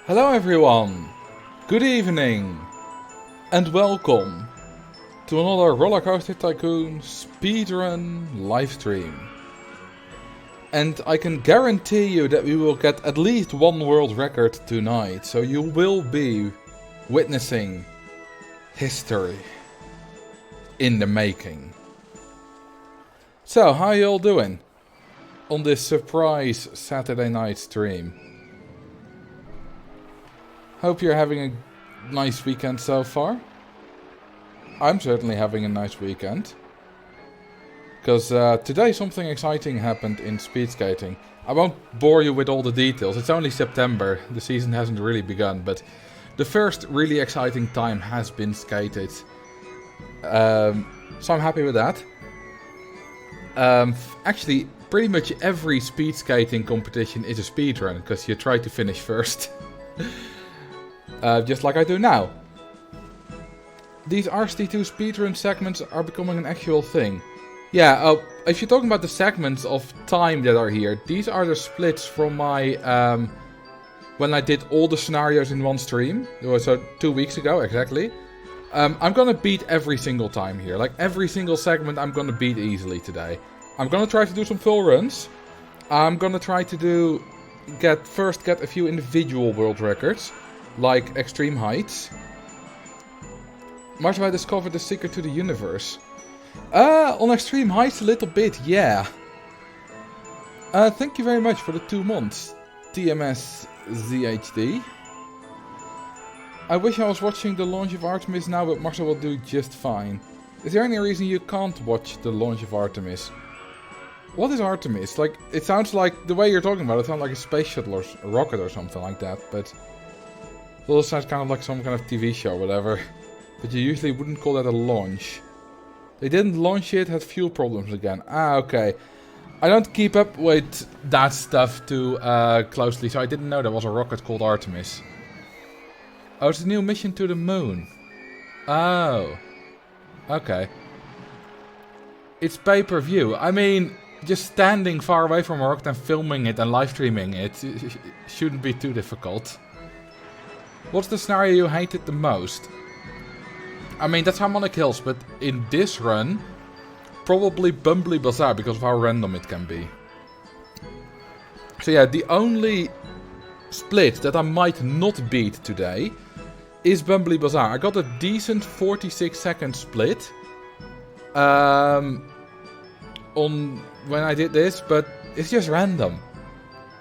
Hello everyone, good evening, and welcome to another Rollercoaster Tycoon Speedrun livestream. And I can guarantee you that we will get at least one world record tonight, so you will be witnessing history in the making. So, how you all doing on this surprise Saturday night stream? Hope you're having a nice weekend so far. I'm certainly having a nice weekend. Because today something exciting happened in speed skating. I won't bore you with all the details. It's only September. The season hasn't really begun. But the first really exciting time has been skated. So I'm happy with that. Actually, pretty much every speed skating competition is a speed run. Because you try to finish first. Just like I do now. These RCT2 speedrun segments are becoming an actual thing. Yeah, if you're talking about the segments of time that are here, these are the splits from my, when I did all the scenarios in one stream. So 2 weeks ago, exactly. I'm gonna beat every single time here. Like, every single segment I'm gonna beat easily today. I'm gonna try to do some full runs. I'm gonna try to get a few individual world records. Like extreme heights. Marcel discovered the secret to the universe. On extreme heights a little bit, yeah. Thank you very much for the 2 months, TMS ZHD. I wish I was watching the launch of Artemis now, but Marcel will do just fine. Is there any reason you can't watch the launch of Artemis? What is Artemis? Like, it sounds like, the way you're talking about it sounds like a space shuttle or a rocket or something like that, but... It also sounds kind of like some kind of TV show, whatever. But you usually wouldn't call that a launch. They didn't launch it, had fuel problems again. Ah, okay. I don't keep up with that stuff too closely, so I didn't know there was a rocket called Artemis. Oh, it's a new mission to the moon. Oh. Okay. It's pay-per-view. I mean, just standing far away from a rocket and filming it and live streaming it shouldn't be too difficult. What's the scenario you hated the most? I mean, that's Harmonic Hills, but in this run, probably Bumbly Bazaar because of how random it can be. So yeah, the only split that I might not beat today is Bumbly Bazaar. I got a decent 46-second split on when I did this, but it's just random.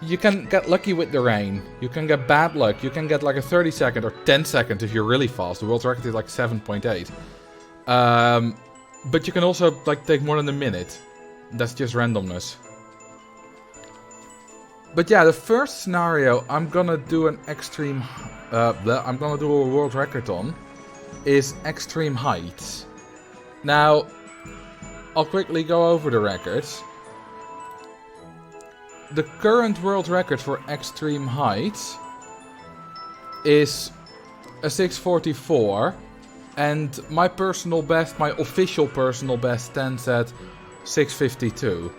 You can get lucky with the rain, you can get bad luck, you can get like a 30 second or 10 second if you're really fast. The world record is like 7.8. But you can also like take more than a minute. That's just randomness. But yeah, the first scenario I'm gonna do an extreme... I'm gonna do a world record on is extreme heights. Now, I'll quickly go over the records. The current world record for extreme heights is a 644, and my personal best, my official personal best, stands at 652.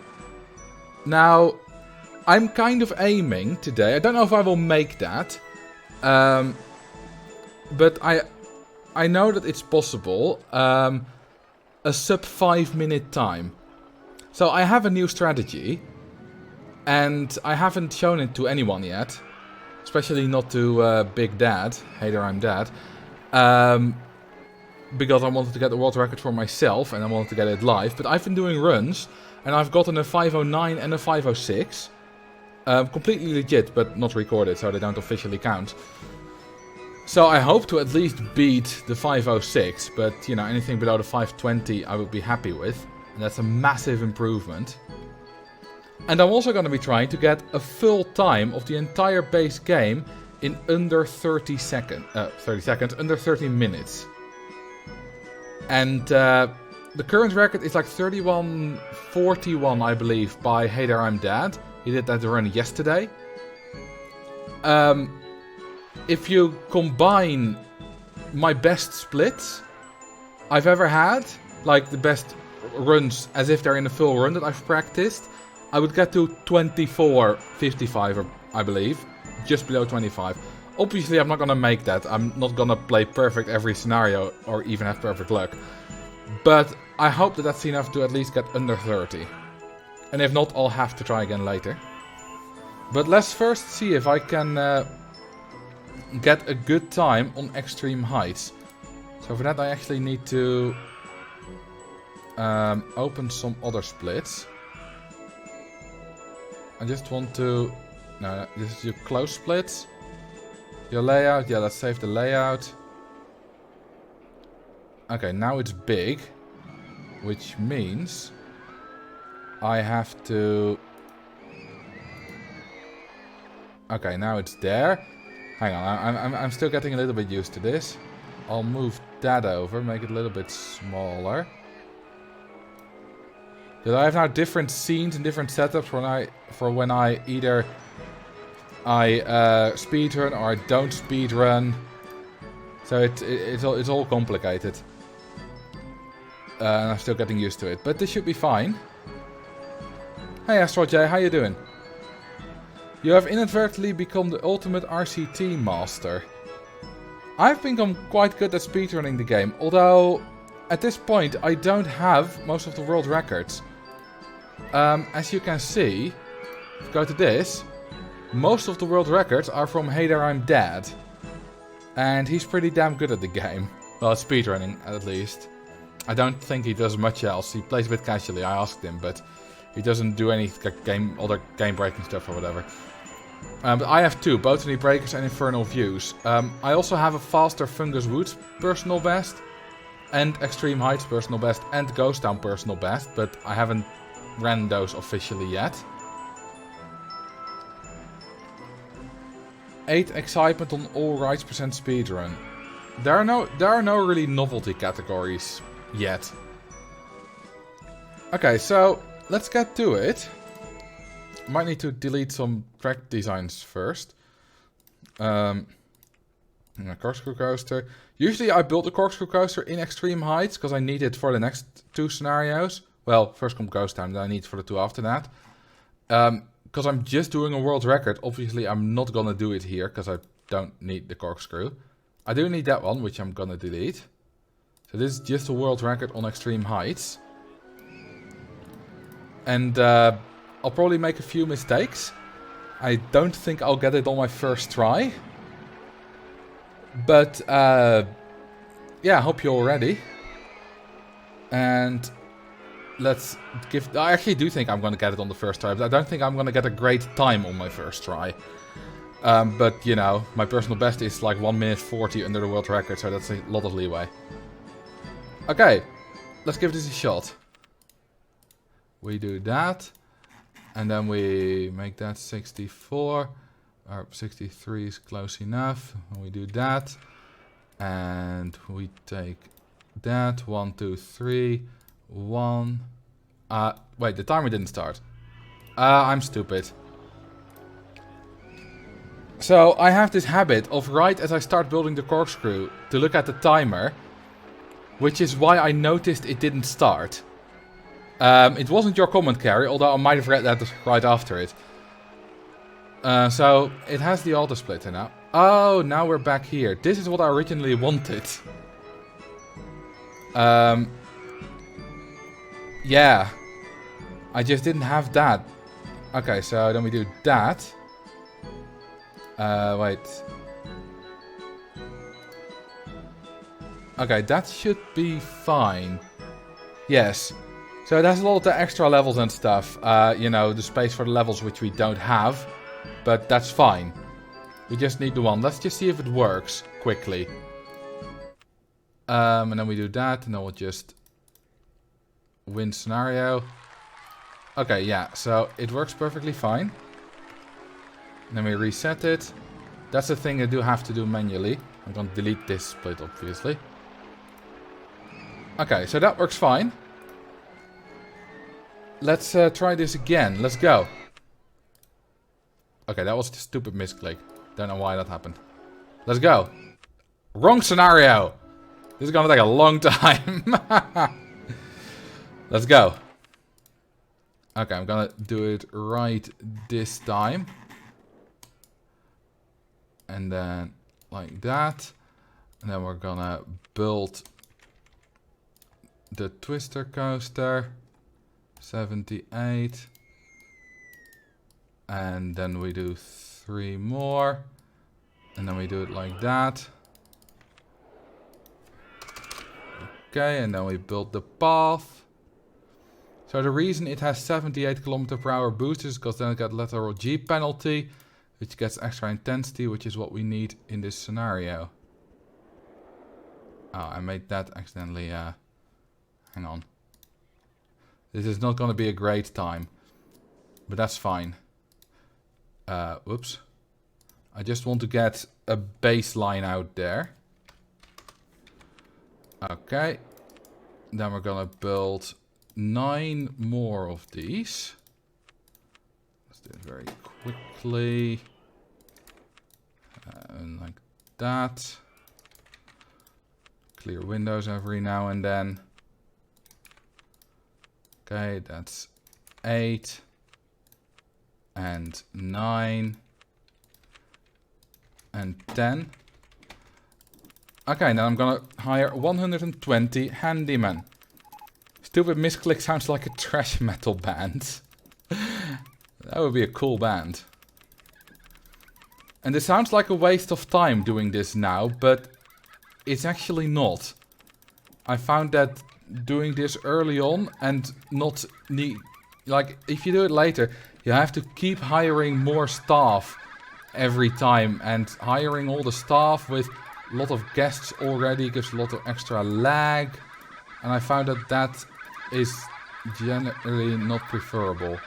Now, I'm kind of aiming today, I don't know if I will make that, but I know that it's possible, a sub 5 minute time. So I have a new strategy. And I haven't shown it to anyone yet. Especially not to Big Dad. Hey there, I'm Dad. Because I wanted to get the world record for myself. And I wanted to get it live. But I've been doing runs. And I've gotten a 509 and a 506. Completely legit, but not recorded. So they don't officially count. So I hope to at least beat the 506. But, you know, anything below the 520 I would be happy with. And that's a massive improvement. And I'm also going to be trying to get a full time of the entire base game in under 30 seconds, under 30 minutes. And the current record is like 31:41, I believe, by Hey There, I'm Dad. He did that run yesterday. If you combine my best splits I've ever had, like the best runs as if they're in a full run that I've practiced, I would get to 24.55, I believe. Just below 25. Obviously, I'm not gonna make that. I'm not gonna play perfect every scenario or even have perfect luck. But I hope that that's enough to at least get under 30. And if not, I'll have to try again later. But let's first see if I can get a good time on extreme heights. So for that I actually need to open some other splits. I just want to... No, this is your close splits. Your layout, yeah, let's save the layout. Okay, now it's big. Which means I have to... Okay, now it's there. Hang on, I'm still getting a little bit used to this. I'll move that over, make it a little bit smaller. Because I have now different scenes and different setups for when I either speedrun or I don't speedrun. So it's all complicated. And I'm still getting used to it, but this should be fine. Hey Astro J, how you doing? You have inadvertently become the ultimate RCT master. I've become quite good at speedrunning the game, although at this point I don't have most of the world records. As you can see, if you go to this, most of the world records are from Hey There I'm Dead. And he's pretty damn good at the game. Well, speedrunning at least. I don't think he does much else. He plays a bit casually, I asked him, but he doesn't do any other game-breaking stuff or whatever. But I have two, Botany Breakers and Infernal Views. I also have a faster Fungus Woods personal best, and Extreme Heights personal best, and Ghost Town personal best, but I haven't ran those officially yet. 8 excitement on all rights % speedrun. There are no really novelty categories yet. Okay, so let's get to it. Might need to delete some track designs first. A corkscrew coaster. Usually I build the corkscrew coaster in Extreme Heights because I need it for the next 2 scenarios. Well, first come Ghost Town, then I need it for the 2 after that. Because I'm just doing a world record. Obviously I'm not gonna do it here because I don't need the corkscrew. I do need that one, which I'm gonna delete. So this is just a world record on Extreme Heights. And I'll probably make a few mistakes. I don't think I'll get it on my first try. But yeah, I hope you're all ready. And let's give... I actually do think I'm going to get it on the first try, but I don't think I'm going to get a great time on my first try. But, you know, my personal best is like 1 minute 40 under the world record, so that's a lot of leeway. Okay, let's give this a shot. We do that. And then we make that 64. Or 63 is close enough. And we do that. And we take that. 1, 2, 3. 1. Wait, the timer didn't start. I'm stupid. So I have this habit of right as I start building the corkscrew to look at the timer. Which is why I noticed it didn't start. It wasn't your comment, Carrie, although I might have read that right after it. So it has the auto splitter now. Oh, now we're back here. This is what I originally wanted. Yeah. I just didn't have that. Okay, so then we do that. Wait. Okay, that should be fine. Yes. So it has a lot of the extra levels and stuff. You know, the space for the levels which we don't have. But that's fine. We just need the one. Let's just see if it works quickly. And then we do that. And then we'll just win scenario. Okay, yeah. So it works perfectly fine. And then we reset it. That's the thing I do have to do manually. I'm going to delete this split, obviously. Okay, so that works fine. Let's try this again. Let's go. Okay, that was a stupid misclick. Don't know why that happened. Let's go. Wrong scenario. This is gonna take a long time. Let's go. Okay, I'm gonna do it right this time. and then like that. And then we're gonna build the twister coaster. 78. And then we do 3 more. And then we do it like that. Okay, and then we build the path. So the reason it has 78 km/h boost is because then it got lateral G penalty, which gets extra intensity, which is what we need in this scenario. Oh, I made that accidentally, hang on. This is not going to be a great time, but that's fine. Whoops. I just want to get a baseline out there. Okay. Then we're going to build 9 more of these. Let's do it very quickly. And like that. Clear windows every now and then. Okay, that's 8 and 9 and 10. Okay, now I'm gonna hire 120 handymen. Stupid Misclick sounds like a thrash metal band. That would be a cool band. And this sounds like a waste of time doing this now, but it's actually not. I found that doing this early on and not need, like, if you do it later, you have to keep hiring more staff every time, and hiring all the staff with a lot of guests already gives a lot of extra lag, and I found that that is generally not preferable.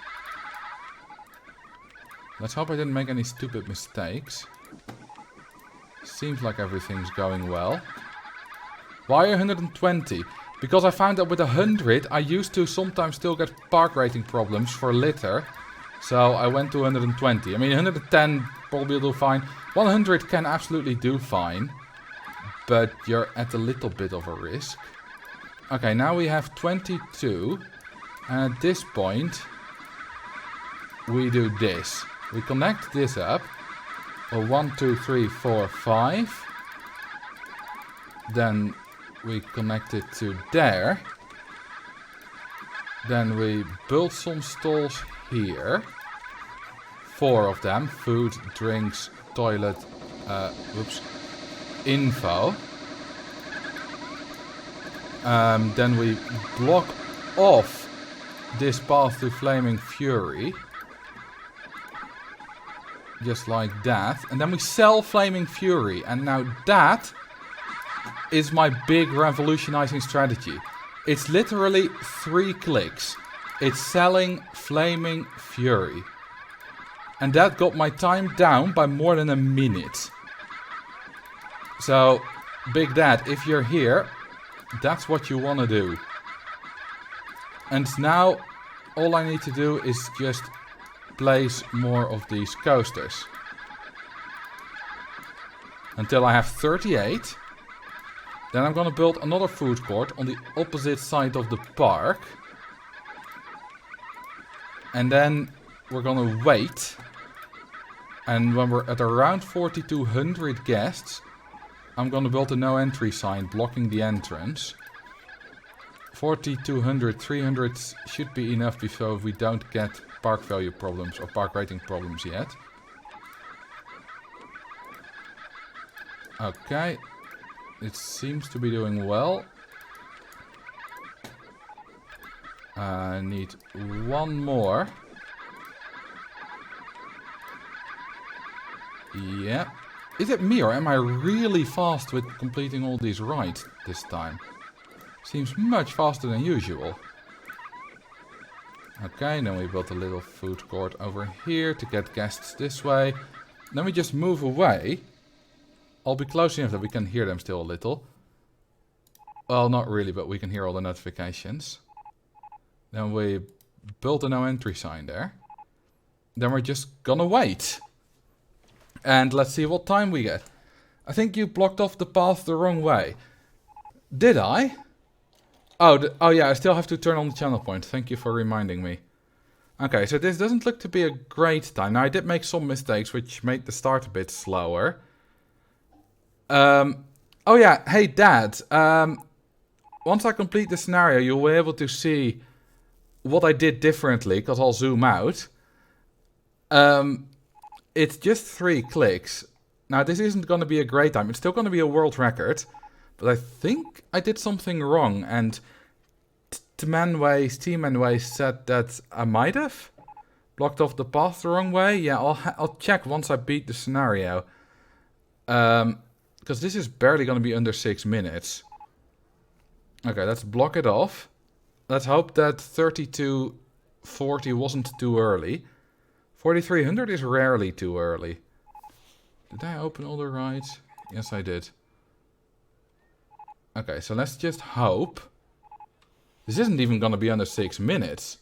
Let's hope I didn't make any stupid mistakes. Seems like everything's going well. Why 120? Because I found that with 100, I used to sometimes still get park rating problems for litter. So I went to 120. I mean, 110 probably will do fine. 100 can absolutely do fine. But you're at a little bit of a risk. Okay, now we have 22. And at this point, we do this. We connect this up. 1, 2, 3, 4, 5. Then we connect it to there. Then we build some stalls here. 4 of them. Food, drinks, toilet, info. Then we block off this path to Flaming Fury. Just like that. And then we sell Flaming Fury. And now that is my big revolutionizing strategy. It's literally 3 clicks. It's selling Flaming Fury. And that got my time down by more than a minute. So, Big Dad, if you're here, that's what you want to do. And now, all I need to do is just place more of these coasters. Until I have 38. Then I'm gonna build another food court on the opposite side of the park. And then we're gonna wait. And when we're at around 4,200 guests, I'm gonna build a no entry sign blocking the entrance. 4,200, 300 should be enough so we don't get park value problems or park rating problems yet. Okay. It seems to be doing well. I need 1 more. Yeah. Is it me or am I really fast with completing all these rides this time? Seems much faster than usual. Okay, then we built a little food court over here to get guests this way. Then we just move away. I'll be close enough that we can hear them still a little. Well, not really, but we can hear all the notifications. Then we build a no entry sign there. Then we're just gonna wait. And let's see what time we get. I think you blocked off the path the wrong way. Did I? Oh yeah, I still have to turn on the channel point. Thank you for reminding me. Okay, so this doesn't look to be a great time. Now, I did make some mistakes, which made the start a bit slower. Oh yeah, hey Dad. Once I complete the scenario, you'll be able to see what I did differently, because I'll zoom out. It's just 3 clicks. Now, this isn't going to be a great time. It's still going to be a world record. But I think I did something wrong. And Team Manways said that I might have blocked off the path the wrong way. Yeah, I'll check once I beat the scenario. Because this is barely going to be under 6 minutes. Okay, let's block it off. Let's hope that 3240 wasn't too early. 4300 is rarely too early. Did I open all the rides? Yes, I did. Okay, so let's just hope. This isn't even going to be under 6 minutes.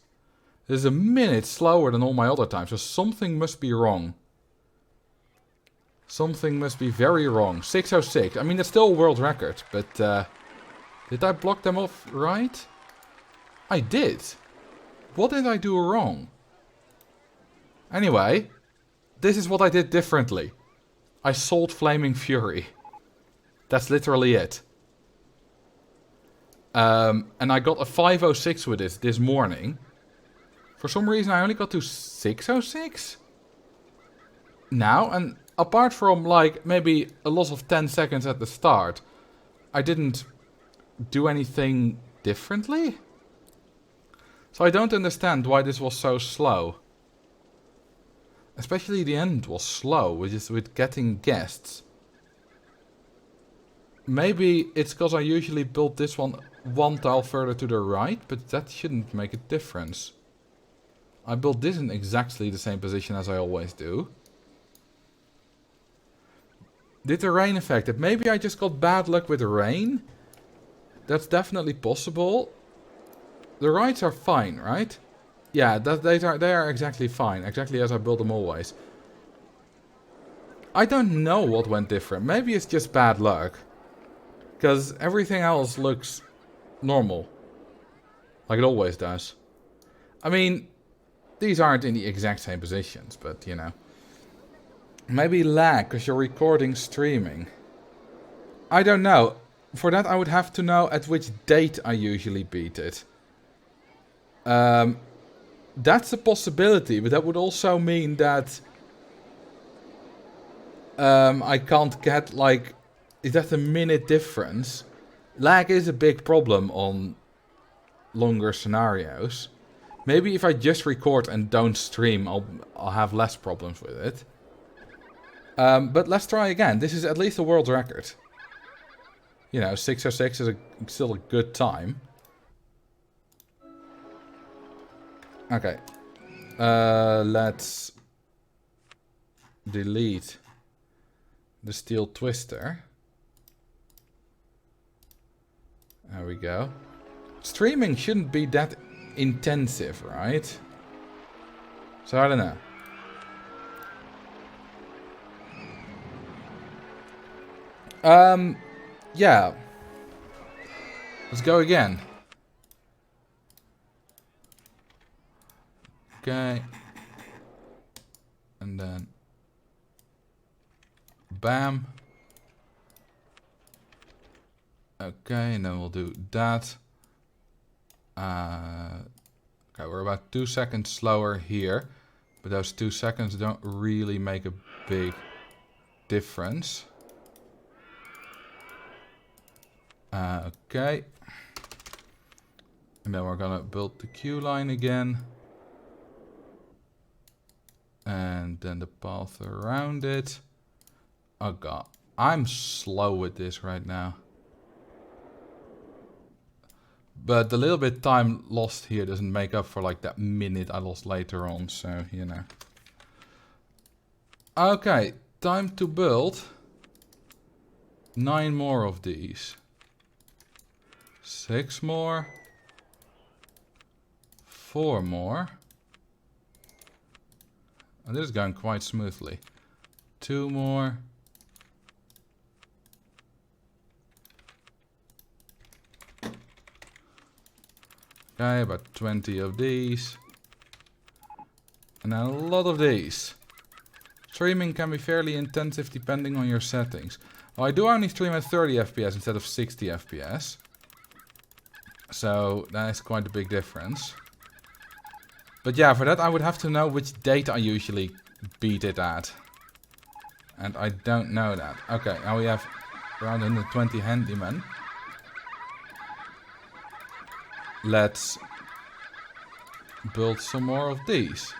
This is a minute slower than all my other times, so something must be wrong. Something must be very wrong. 6:06. I mean, it's still a world record, but did I block them off right? I did. What did I do wrong? Anyway, this is what I did differently. I sold Flaming Fury. That's literally it. And I got a 5:06 with it this morning. For some reason I only got to 6:06 now, and apart from like maybe a loss of 10 seconds at the start, I didn't do anything differently. So I don't understand why this was so slow. Especially the end was slow, which is with getting guests. Maybe it's because I usually build this one tile further to the right, but that shouldn't make a difference. I built this in exactly the same position as I always do. Did the rain affect it? Maybe I just got bad luck with the rain. That's definitely possible. The rides are fine, right? Yeah, they are exactly fine. Exactly as I build them always. I don't know what went different. Maybe it's just bad luck. Because everything else looks normal. Like it always does. I mean, these aren't in the exact same positions, but you know. Maybe lag because you're recording streaming. I don't know. For that I would have to know at which date I usually beat it. That's a possibility, but that would also mean that I can't get like... Is that a minute difference? Lag is a big problem on longer scenarios. Maybe if I just record and don't stream, I'll have less problems with it. But let's try again. This is at least a world record. You know, 6:06 is still a good time. Okay. Let's delete the steel twister. There we go. Streaming shouldn't be that intensive, right? So I don't know. Yeah. Let's go again. Okay. And then bam. Okay, and then we'll do that. Okay, we're about 2 seconds slower here. But those 2 seconds don't really make a big difference. Okay. And then we're gonna build the queue line again. And then the path around it. Oh god, I'm slow with this right now. But the little bit time lost here doesn't make up for like that minute I lost later on, so you know. Okay, time to build 9 more of these. 6 more. 4 more. And this is going quite smoothly. 2 more. Okay, about 20 of these. And a lot of these. Streaming can be fairly intensive depending on your settings. Well, I do only stream at 30 FPS instead of 60 FPS. So that is quite a big difference. But yeah, for that I would have to know which date I usually beat it at. And I don't know that. Okay, now we have around 120 handymen. Let's build some more of these.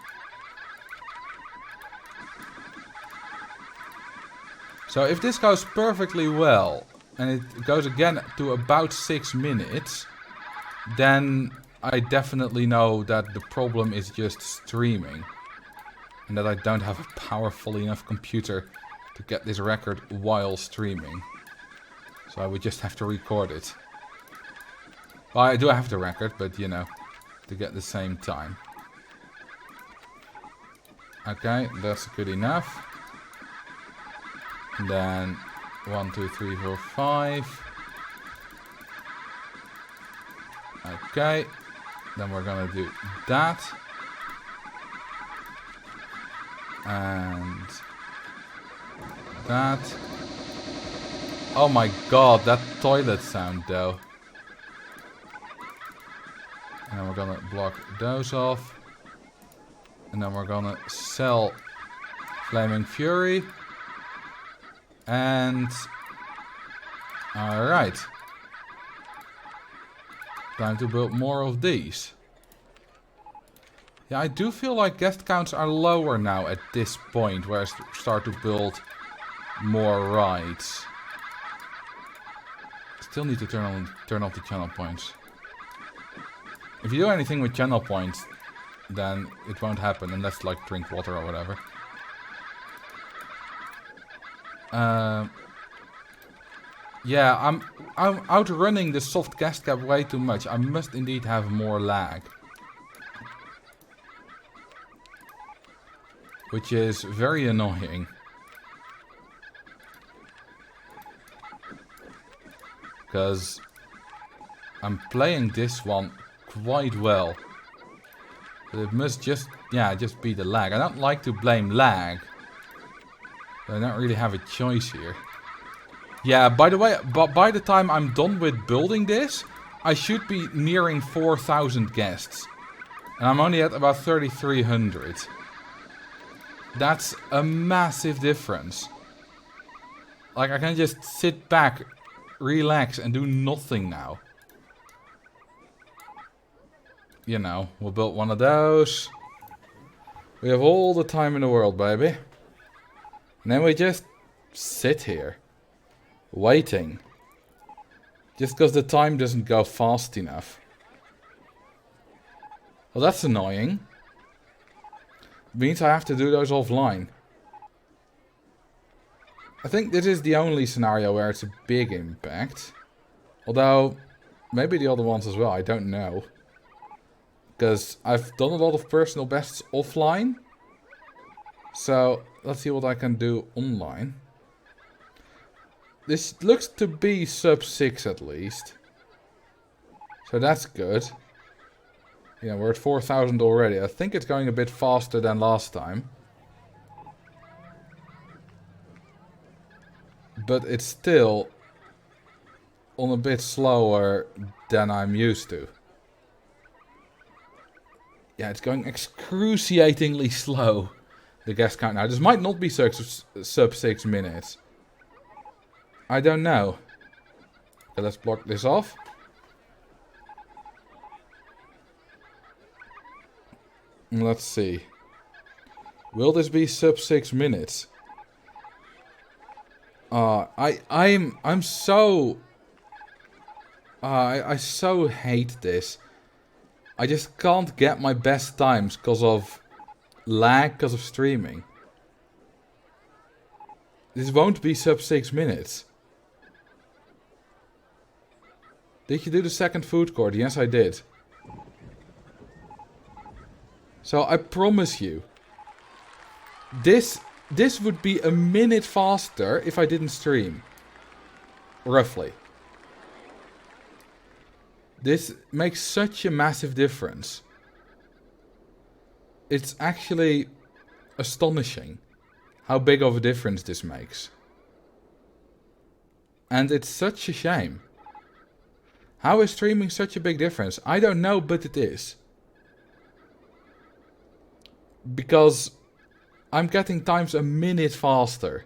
So if this goes perfectly well, and it goes again to about 6 minutes, then I definitely know that the problem is just streaming. And that I don't have a powerful enough computer to get this record while streaming. So I would just have to record it. Well, I do have the record, but you know, to get the same time. Okay, that's good enough. And then 1, 2, 3, 4, 5. Okay, then we're gonna do that. And that. Oh my god, that toilet sound though. And then we're gonna block those off. And then we're gonna sell Flaming Fury. And alright. Time to build more of these. Yeah, I do feel like guest counts are lower now at this point, where I start to build more rides. Still need to turn off the channel points. If you do anything with channel points, then it won't happen unless like drink water or whatever. Yeah, I'm outrunning the soft guest cap way too much. I must indeed have more lag. Which is very annoying. Because I'm playing this one quite well. But it must just be the lag. I don't like to blame lag. But I don't really have a choice here. Yeah, by the way, by the time I'm done with building this, I should be nearing 4,000 guests. And I'm only at about 3,300. That's a massive difference. Like, I can just sit back, relax, and do nothing now. You know, we'll build one of those. We have all the time in the world, baby. And then we just sit here. Waiting. Just because the time doesn't go fast enough. Well, that's annoying. Means I have to do those offline. I think this is the only scenario where it's a big impact. Although, maybe the other ones as well, I don't know. Because I've done a lot of personal bests offline. So, let's see what I can do online. This looks to be sub 6 at least. So that's good. Yeah, we're at 4,000 already. I think it's going a bit faster than last time. But it's still on a bit slower than I'm used to. Yeah, it's going excruciatingly slow. The guest count now. This might not be sub 6 minutes. I don't know. Okay, let's block this off. Let's see. Will this be sub 6 minutes? I'm so... I so hate this. I just can't get my best times because of lag, because of streaming. This won't be sub 6 minutes. Did you do the second food court? Yes, I did. So I promise you, this would be a minute faster if I didn't stream. Roughly. This makes such a massive difference. It's actually astonishing how big of a difference this makes. And it's such a shame. How is streaming such a big difference? I don't know, but it is. Because I'm getting times a minute faster.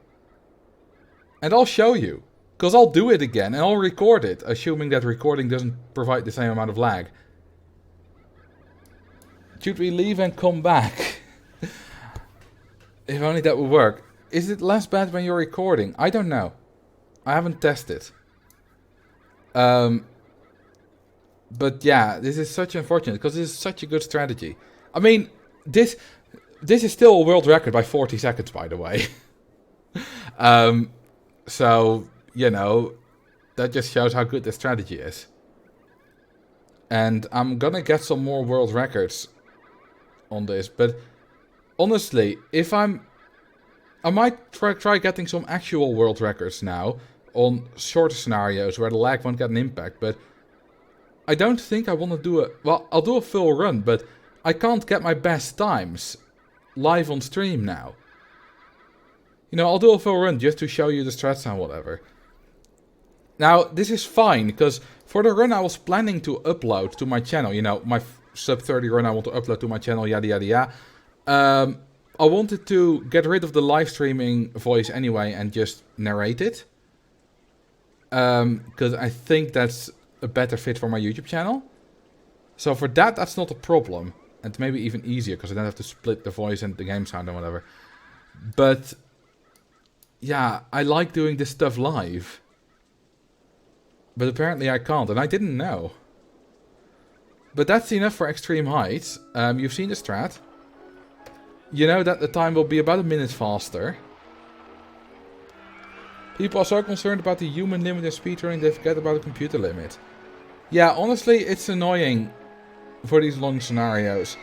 And I'll show you. Because I'll do it again and I'll record it. Assuming that recording doesn't provide the same amount of lag. Should we leave and come back? If only that would work. Is it less bad when you're recording? I don't know. I haven't tested. But yeah, this is such unfortunate because this is such a good strategy. I mean, this is still a world record by 40 seconds, by the way. So, you know, that just shows how good the strategy is. And I'm gonna get some more world records on this, but honestly, if I might try getting some actual world records now on shorter scenarios where the lag won't get an impact, but I don't think I want to do well, I'll do a full run, but I can't get my best times live on stream now. You know, I'll do a full run just to show you the strats and whatever. Now, this is fine, because for the run I was planning to upload to my channel, you know, my sub 30 run I want to upload to my channel, yada yada yada. I wanted to get rid of the live streaming voice anyway and just narrate it. Because I think that's a better fit for my YouTube channel. So for that, that's not a problem. And maybe even easier, because I don't have to split the voice and the game sound and whatever. But yeah, I like doing this stuff live. But apparently I can't, and I didn't know. But that's enough for extreme heights. You've seen the strat. You know that the time will be about a minute faster. People are so concerned about the human limit in speedrunning, they forget about the computer limit. Yeah, honestly, it's annoying for these long scenarios.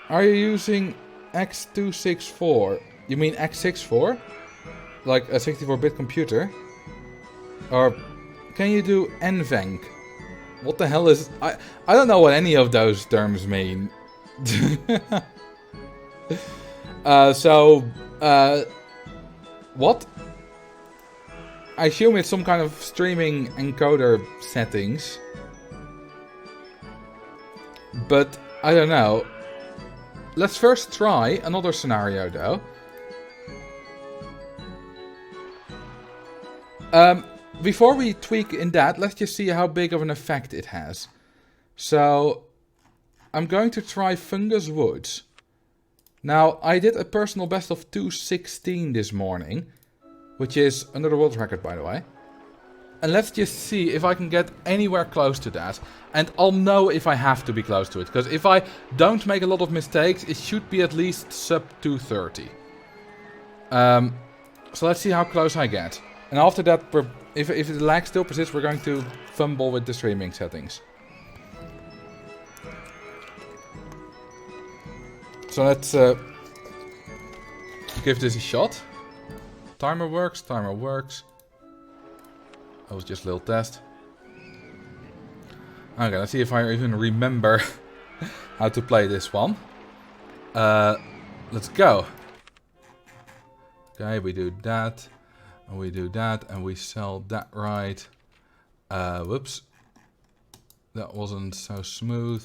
Are you using X264? You mean X64? Like a 64-bit computer? Or can you do NVENC? What the hell is... I don't know what any of those terms mean. What? I assume it's some kind of streaming encoder settings. But I don't know. Let's first try another scenario though. Before we tweak in that, let's just see how big of an effect it has. So, I'm going to try Fungus Woods. Now, I did a personal best of 2:16 this morning, which is another world record, by the way. And let's just see if I can get anywhere close to that. And I'll know if I have to be close to it, because if I don't make a lot of mistakes, it should be at least sub 230. So let's see how close I get. And after that, if the lag still persists, we're going to fumble with the streaming settings. So let's give this a shot. Timer works, timer works. That was just a little test. Okay, let's see if I even remember how to play this one. Let's go. Okay, we do that. And we do that. And we sell that right. Whoops. That wasn't so smooth.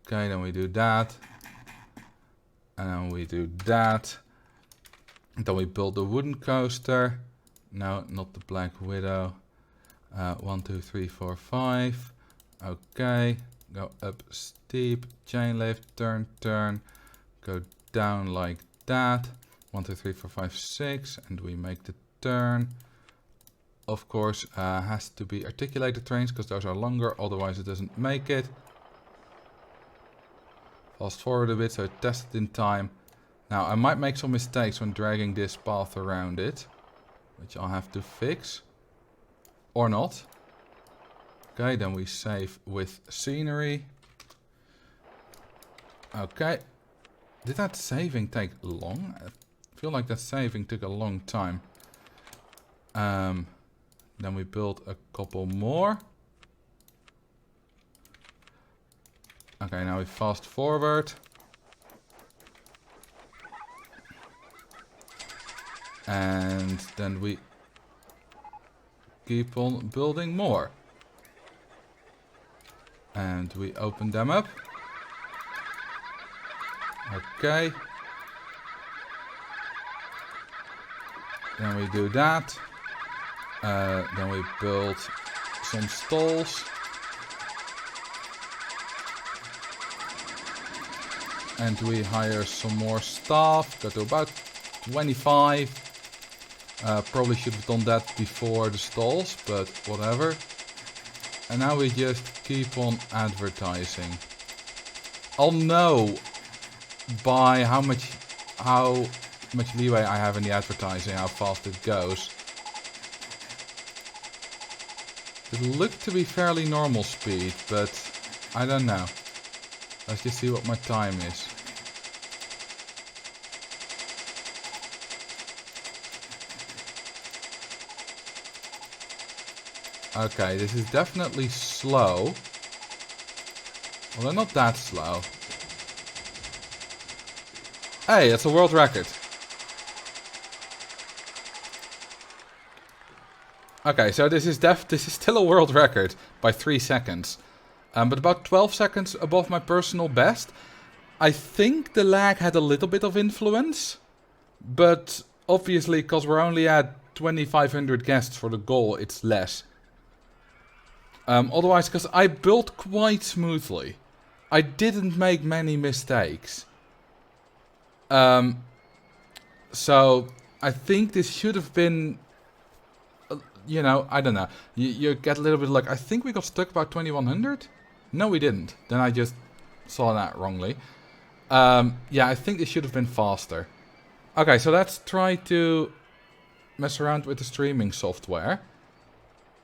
Okay, then we do that. And then we do that. And then we build the wooden coaster. No, not the Black Widow. 1, 2, 3, 4, 5. Okay. Go up steep. Chain lift. Turn, turn. Go down like that. 1, 2, 3, 4, 5, 6. And we make the turn. Of course, has to be articulated trains, because those are longer. Otherwise, it doesn't make it. Fast forward a bit so it tests in time. Now, I might make some mistakes when dragging this path around it, which I'll have to fix. Or not. Okay, then we save with scenery. Okay. Did that saving take long? I feel like that saving took a long time. Then we build a couple more. Okay, now we fast forward. And then we keep on building more. And we open them up. Okay. Then we do that. Then we build some stalls. And we hire some more staff. Got to about 25. Probably should have done that before the stalls, but whatever. And now we just keep on advertising. I'll know by how much leeway I have in the advertising, how fast it goes. It looked to be fairly normal speed, but I don't know. Let's just see what my time is. Okay, this is definitely slow. Well, they're not that slow. Hey, it's a world record. Okay, so this is still a world record by 3 seconds. But about 12 seconds above my personal best. I think the lag had a little bit of influence. But obviously, because we're only at 2,500 guests for the goal, it's less. Otherwise, because I built quite smoothly. I didn't make many mistakes. So I think this should have been, you know, I don't know. You get a little bit like, I think we got stuck about 2,100? No, we didn't. Then I just saw that wrongly. Yeah, I think this should have been faster. Okay, so let's try to mess around with the streaming software.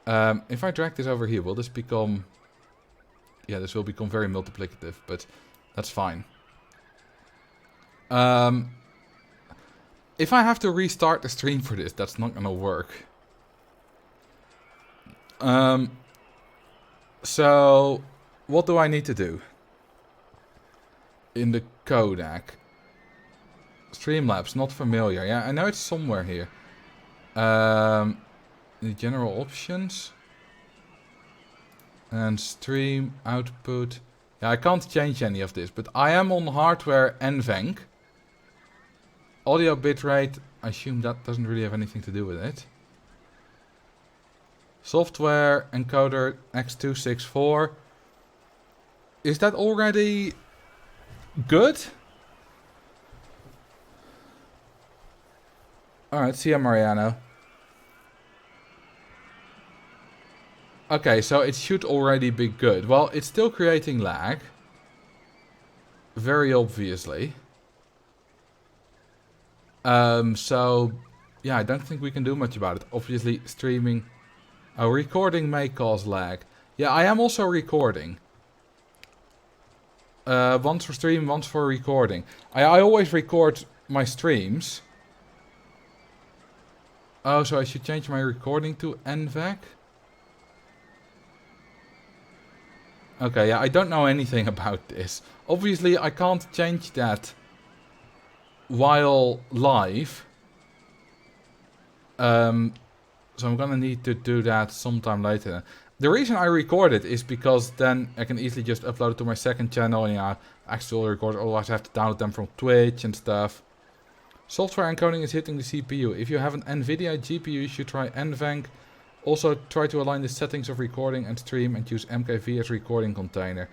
If I drag this over here, will this become... Yeah, this will become very multiplicative, but that's fine. If I have to restart the stream for this, that's not gonna work. So, what do I need to do? In the codec. Streamlabs, not familiar. Yeah, I know it's somewhere here. The general options. And stream output. Yeah, I can't change any of this, but I am on hardware NVENC. Audio bitrate, I assume that doesn't really have anything to do with it. Software encoder X264. Is that already good? Alright, see ya, Mariano. Okay, so it should already be good. Well, it's still creating lag. Very obviously. So, yeah, I don't think we can do much about it. Obviously, streaming... Oh, recording may cause lag. Yeah, I am also recording. Once for stream, once for recording. I always record my streams. Oh, so I should change my recording to NVENC? Okay, yeah, I don't know anything about this. Obviously, I can't change that while live. So I'm gonna need to do that sometime later. The reason I record it is because then I can easily just upload it to my second channel and yeah, actually record. Otherwise I have to download them from Twitch and stuff. Software encoding is hitting the CPU. If you have an NVIDIA GPU, you should try NVENC. Also try to align the settings of recording and stream and use MKV as recording container.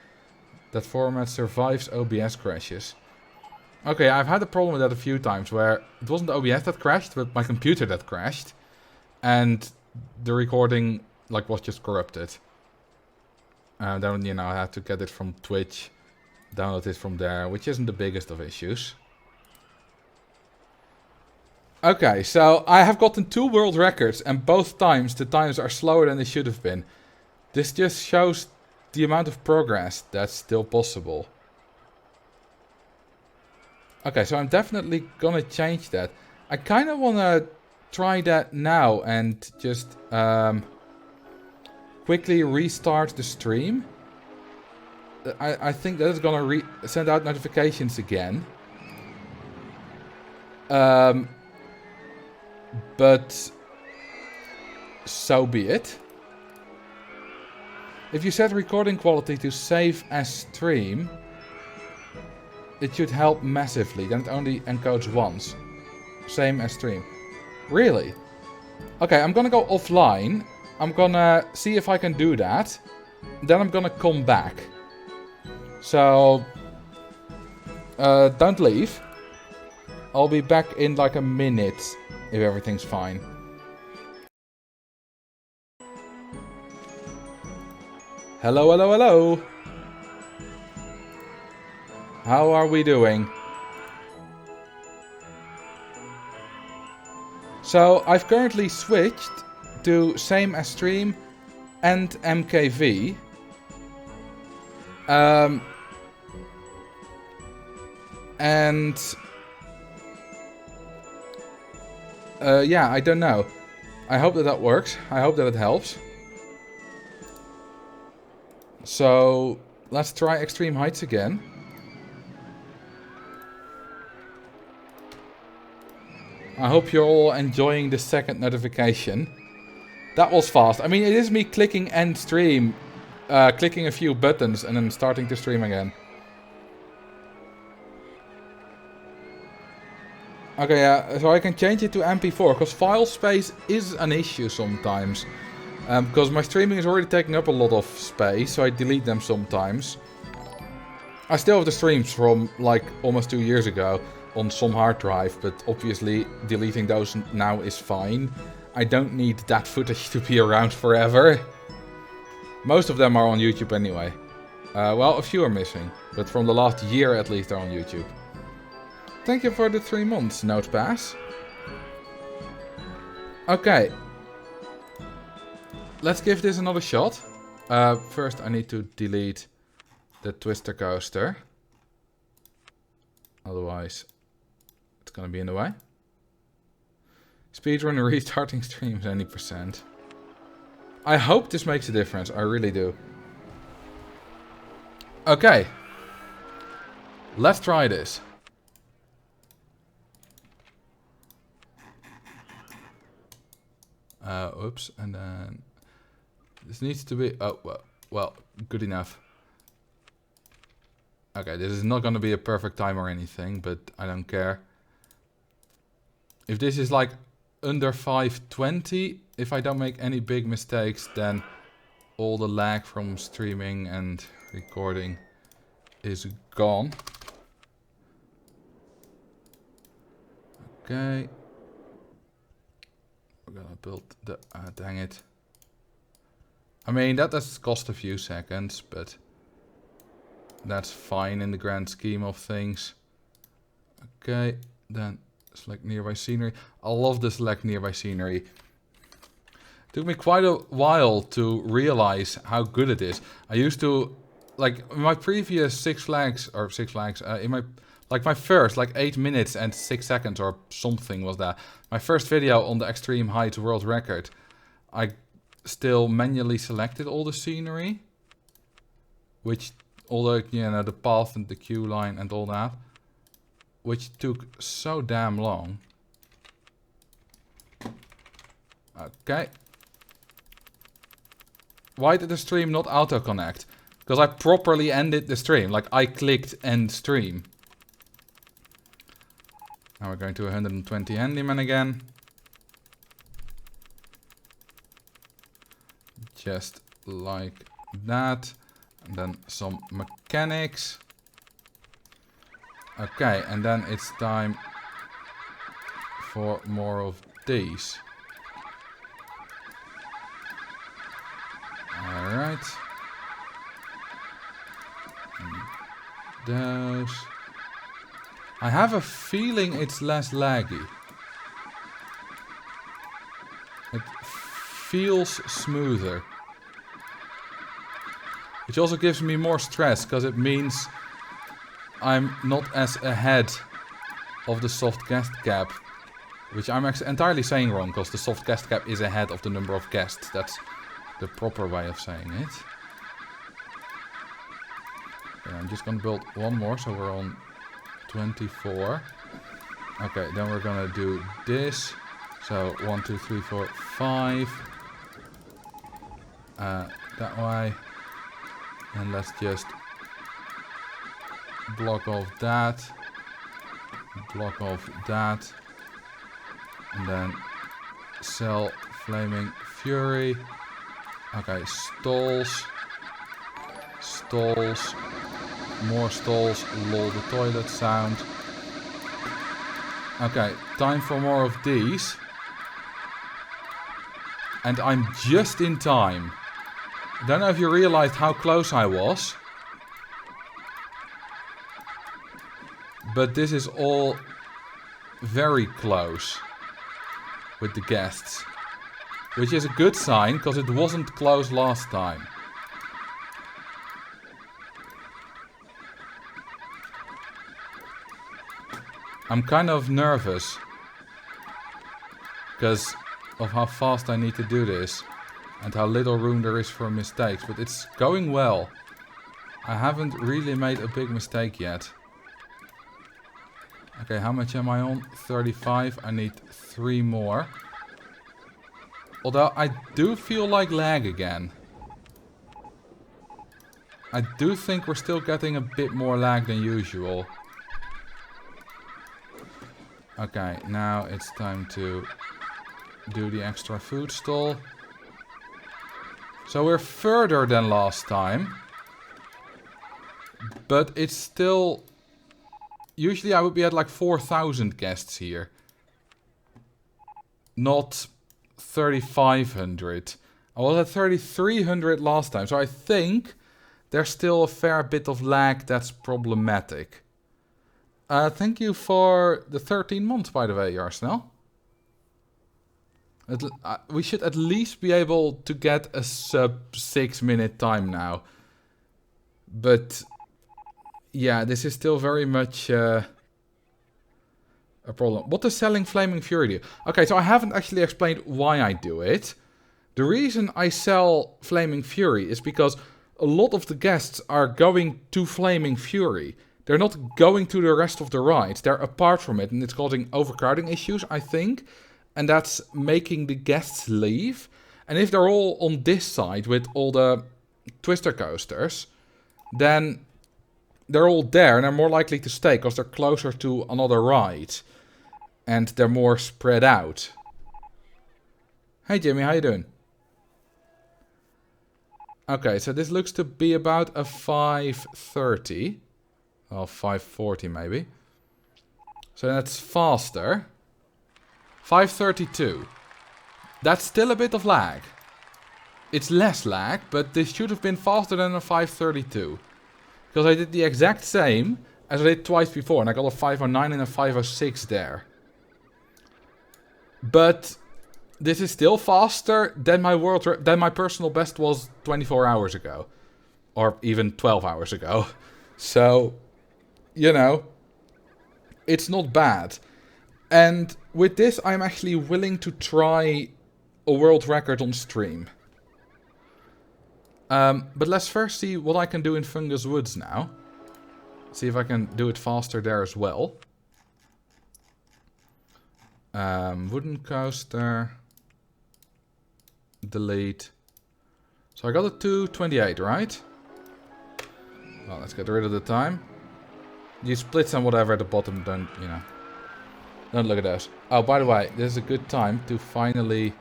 That format survives OBS crashes. Okay, I've had a problem with that a few times where it wasn't OBS that crashed, but my computer that crashed. And the recording like was just corrupted. Then, you know, I had to get it from Twitch, download it from there, which isn't the biggest of issues. Okay, so I have gotten 2 world records, and both times the times are slower than they should have been. This just shows the amount of progress that's still possible. Okay, so I'm definitely gonna change that. I kind of wanna try that now and just quickly restart the stream. I think that is gonna send out notifications again. but so be it. If you set recording quality to save as stream, it should help massively. Then it only encodes once. Same as stream. Really? Okay, I'm gonna go offline. I'm gonna see if I can do that. Then I'm gonna come back. So, don't leave. I'll be back in like a minute if everything's fine. Hello, hello, hello. How are we doing? So, I've currently switched to same as stream and MKV. Yeah, I don't know. I hope that that works. I hope that it helps. So, let's try Extreme Heights again. I hope you're all enjoying the second notification. That was fast. I mean, it is me clicking end stream, clicking a few buttons and then starting to stream again. Okay, yeah, so I can change it to MP4, because file space is an issue sometimes. Because my streaming is already taking up a lot of space, so I delete them sometimes. I still have the streams from like almost 2 years ago on some hard drive, but obviously deleting those now is fine. I don't need that footage to be around forever. Most of them are on YouTube anyway. Well, a few are missing, but from the last year at least they're on YouTube. Thank you for the 3 months, Notepass. Okay. Let's give this another shot. First I need to delete the twister coaster. Otherwise, it's gonna be in the way. Speedrun restarting streams any %. I hope this makes a difference. I really do. Okay. Let's try this. Oops, and then this needs to be, oh, well, good enough. Okay, this is not going to be a perfect time or anything, but I don't care. If this is like under 520, if I don't make any big mistakes, then all the lag from streaming and recording is gone. Okay. We're gonna build the, dang it. I mean, that does cost a few seconds, but that's fine in the grand scheme of things. Okay, then select nearby scenery. I love the select nearby scenery. It took me quite a while to realize how good it is. I used to, like, in my previous Six Flags, in my, like my first, like 8 minutes and 6 seconds or something was that. My first video on the Extreme Heights world record, I still manually selected all the scenery. Which, all the, you know, the path and the queue line and all that. Which took so damn long. Okay. Why did the stream not auto-connect? Because I properly ended the stream. Like, I clicked end stream. Now we're going to 120 handyman again. Just like that. And then some mechanics. Okay, and then it's time for more of these. Alright. Those. I have a feeling it's less laggy. It feels smoother. Which also gives me more stress, because it means I'm not as ahead of the soft guest cap. Which I'm actually entirely saying wrong, because the soft guest cap is ahead of the number of guests. That's the proper way of saying it. Okay, I'm just gonna build one more, so we're on 24. Okay, then we're gonna do this. So 1, 2, 3, 4, 5. That way. And let's just block off that. Block off that. And then sell Flaming Fury. Okay, stalls. Stalls. More stalls. Lol, the toilet sound. Okay, time for more of these. And I'm just in time. I don't know if you realized how close I was. But this is all very close with the guests. Which is a good sign, because it wasn't close last time. I'm kind of nervous. Because of how fast I need to do this. And how little room there is for mistakes. But it's going well. I haven't really made a big mistake yet. Okay, how much am I on? 35. I need 3 more. Although I do feel like lag again. I do think we're still getting a bit more lag than usual. Okay, now it's time to do the extra food stall. So we're further than last time. But it's still... Usually I would be at like 4,000 guests here. Not 3,500. I was at 3,300 last time. So I think there's still a fair bit of lag that's problematic. Thank you for the 13 months, by the way, Arsenal. We should at least be able to get a sub 6-minute time now. But yeah, this is still very much a problem. What does selling Flaming Fury do? Okay, so I haven't actually explained why I do it. The reason I sell Flaming Fury is because a lot of the guests are going to Flaming Fury. They're not going to the rest of the rides. They're apart from it, and it's causing overcrowding issues, I think. And that's making the guests leave. And if they're all on this side with all the twister coasters, then they're all there and they're more likely to stay because they're closer to another ride. And they're more spread out. Hey Jimmy, how you doing? Okay, so this looks to be about a 5:30. Well, 5:40 maybe. So that's faster. 5:32. That's still a bit of lag. It's less lag, but this should have been faster than a 5:32. Because I did the exact same as I did twice before, and I got a 5:09 and a 5:06 there. But this is still faster than my personal best was 24 hours ago. Or even 12 hours ago. So, you know, it's not bad. And with this, I'm actually willing to try a world record on stream. But let's first see what I can do in Fungus Woods now. See if I can do it faster there as well. Wooden coaster. Delete. So I got a 2:28, right? Well, let's get rid of the time. These splits and whatever at the bottom don't, you know. Don't look at those. Oh, by the way, this is a good time to finally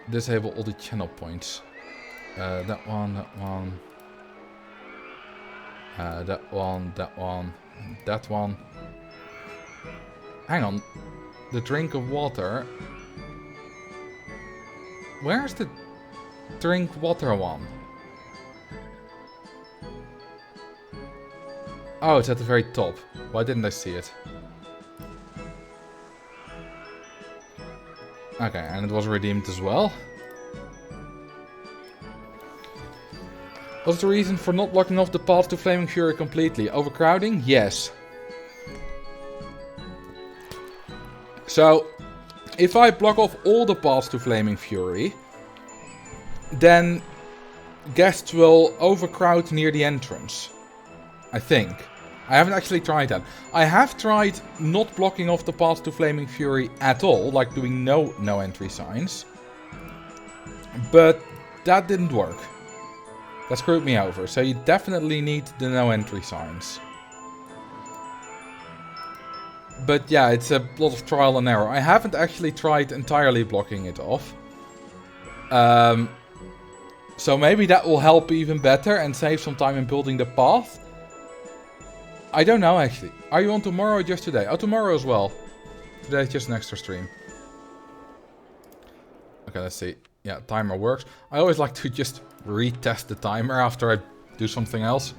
disable all the channel points. That one, that one. That one, that one, that one. Hang on. The drink of water. Where's the drink water one? Oh, it's at the very top. Why didn't I see it? Okay, and it was redeemed as well. What's the reason for not blocking off the path to Flaming Fury completely? Overcrowding? Yes. So, if I block off all the paths to Flaming Fury, then guests will overcrowd near the entrance. I think. I haven't actually tried that. I have tried not blocking off the path to Flaming Fury at all, like doing no entry signs. But that didn't work. That screwed me over. So you definitely need the no entry signs. But yeah, it's a lot of trial and error. I haven't actually tried entirely blocking it off. So maybe that will help even better and save some time in building the path. I don't know actually. Are you on tomorrow or just today? Oh, tomorrow as well. Today's just an extra stream. Okay, let's see. Yeah, timer works. I always like to just retest the timer after I do something else.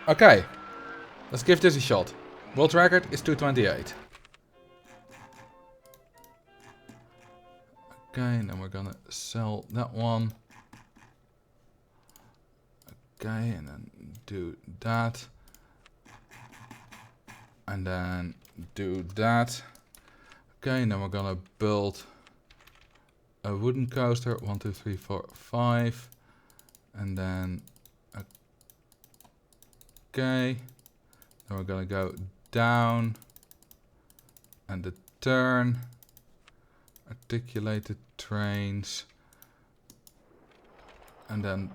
Okay. Let's give this a shot. World record is 228. Okay, and then we're gonna sell that one. Okay, and then do that. And then do that. Okay, and then we're gonna build a wooden coaster. 1, 2, 3, 4, 5. And then... Okay. Then we're gonna go down. And the turn. Articulated trains. And then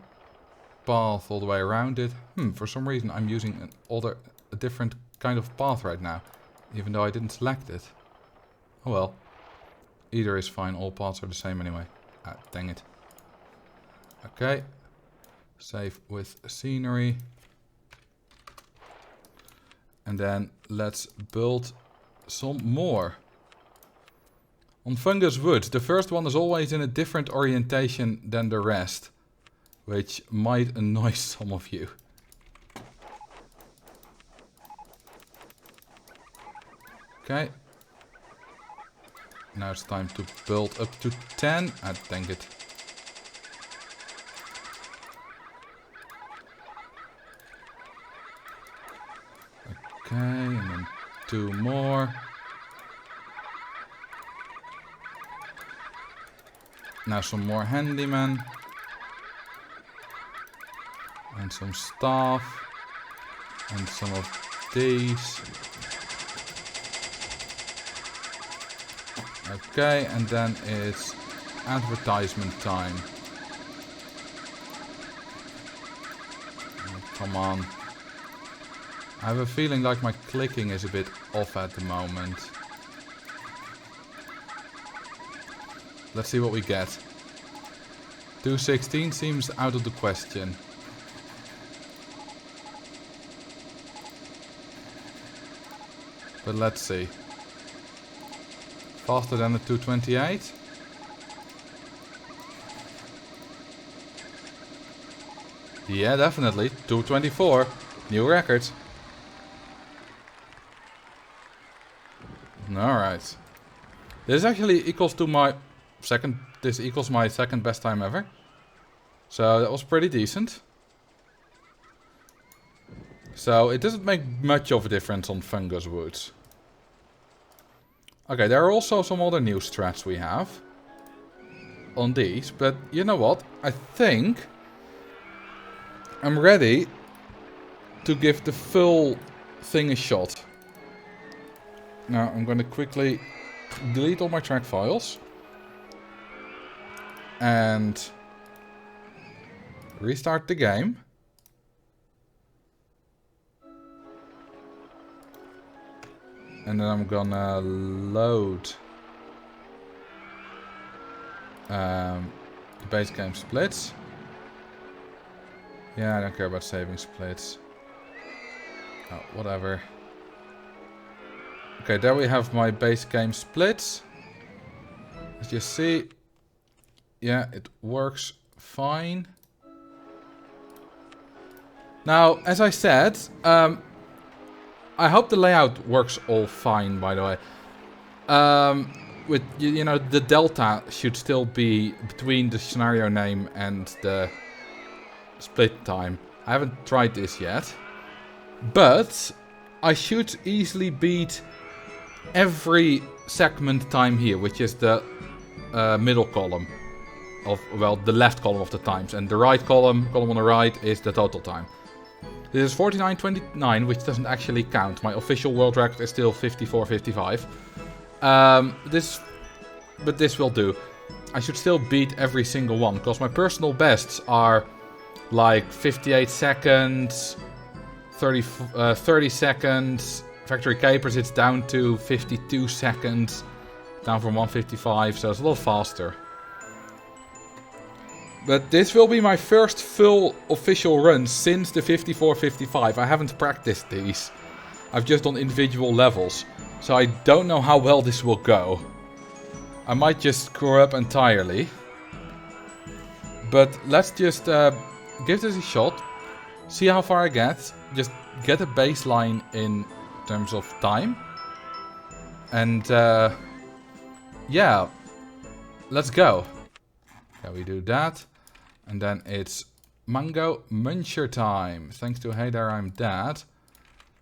path all the way around it. For some reason I'm using a different kind of path right now. Even though I didn't select it. Oh well. Either is fine, all paths are the same anyway. Ah, dang it. Okay. Save with scenery. And then let's build some more. On Fungus Woods, the first one is always in a different orientation than the rest. Which might annoy some of you. Okay. Now it's time to build up to 10. Ah, dang it. Okay, and then 2 more. Now some more handyman. And some staff. And some of these. Okay, and then it's advertisement time. Oh, come on. I have a feeling like my clicking is a bit off at the moment. Let's see what we get. 216 seems out of the question. But let's see. Faster than the 228. Yeah, definitely. 224. New record. Alright. This actually equals to my second... This equals my second best time ever. So that was pretty decent. So it doesn't make much of a difference on Fungus Woods. Okay, there are also some other new strats we have on these, but you know what? I think I'm ready to give the full thing a shot. Now I'm going to quickly delete all my track files and restart the game. And then I'm gonna load the base game splits. Yeah, I don't care about saving splits. Oh, whatever. Okay, there we have my base game splits. As you see, yeah, it works fine. Now, as I said, I hope the layout works all fine, by the way. With, you know, the delta should still be between the scenario name and the split time. I haven't tried this yet. But I should easily beat every segment time here, which is the middle column. Of, well, the left column of the times. And the right column on the right, is the total time. This is 49.29, which doesn't actually count. My official world record is still 54.55. But this will do. I should still beat every single one, because my personal bests are like 58 seconds, 30 seconds. Factory Capers, it's down to 52 seconds, down from 155, so it's a lot faster. But this will be my first full official run since the 54.55. I haven't practiced these. I've just done individual levels. So I don't know how well this will go. I might just screw up entirely. But let's just give this a shot. See how far I get. Just get a baseline in terms of time. And yeah, let's go. Okay, we do that. And then it's Mango Muncher time. Thanks to Hey There I'm Dad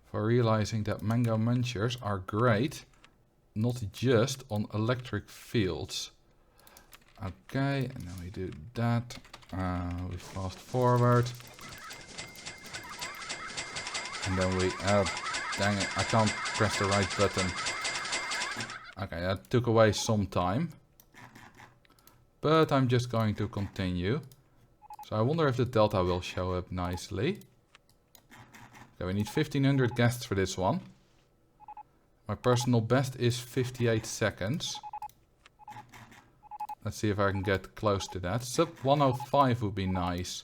for realizing that Mango Munchers are great, not just on electric fields. Okay, and then we do that. We fast forward. And then we... dang it, I can't press the right button. Okay, that took away some time. But I'm just going to continue. So I wonder if the delta will show up nicely. Okay, we need 1500 guests for this one. My personal best is 58 seconds. Let's see if I can get close to that. Sub 105 would be nice.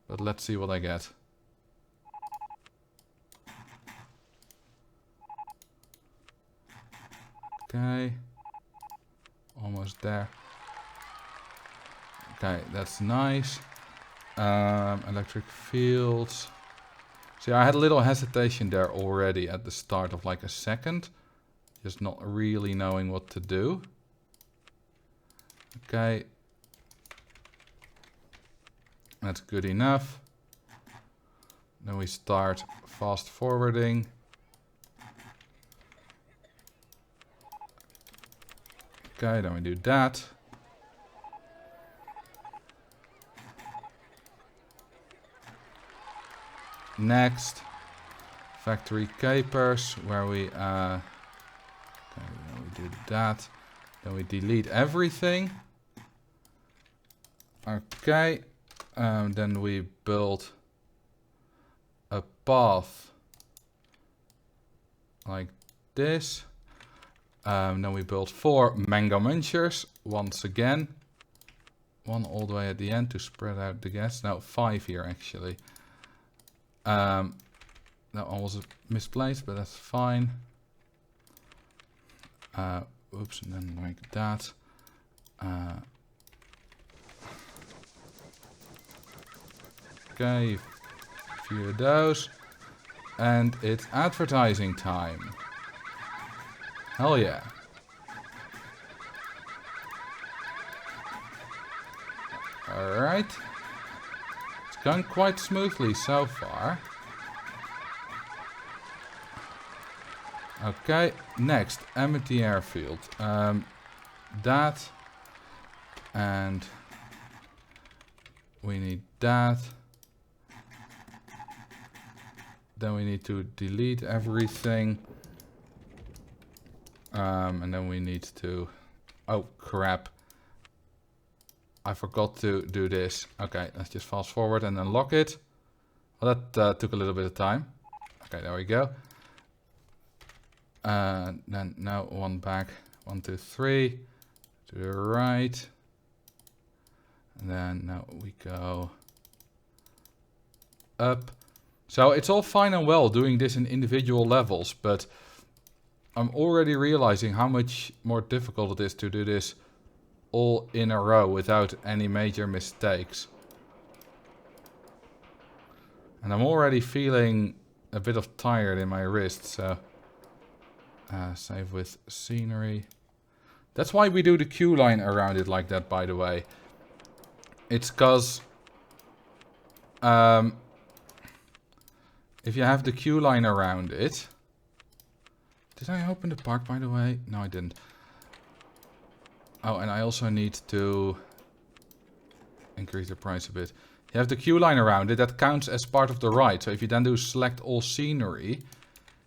But let's see what I get. Okay. Almost there. Okay, that's nice. Electric fields. See, I had a little hesitation there already at the start of like a second. Just not really knowing what to do. Okay. That's good enough. Then we start fast forwarding. Okay, then we do that. Next, Factory Capers, where we, okay, then we do that. Then we delete everything. Okay, then we build a path like this. Then we build 4 Mango Munchers once again. 1 all the way at the end to spread out the gas. No, 5 here actually. That one was misplaced, but that's fine. Oops, and then like that. Okay, a few of those. And it's advertising time. Hell yeah. Alright. It's gone quite smoothly so far. Okay, next, empty airfield. That. And we need that. Then we need to delete everything. And then we need to... Oh, crap. I forgot to do this. Okay, let's just fast forward and then lock it. Well, that took a little bit of time. Okay, there we go. Then now 1 back. 1, 2, 3. To the right. And then now we go up. So it's all fine and well doing this in individual levels, but I'm already realizing how much more difficult it is to do this all in a row without any major mistakes. And I'm already feeling a bit of tired in my wrist, so save with scenery. That's why we do the queue line around it like that, by the way. It's cause if you have the queue line around it... Did I open the park, by the way? No, I didn't. Oh, and I also need to increase the price a bit. You have the queue line around it, that counts as part of the ride. So if you then do select all scenery,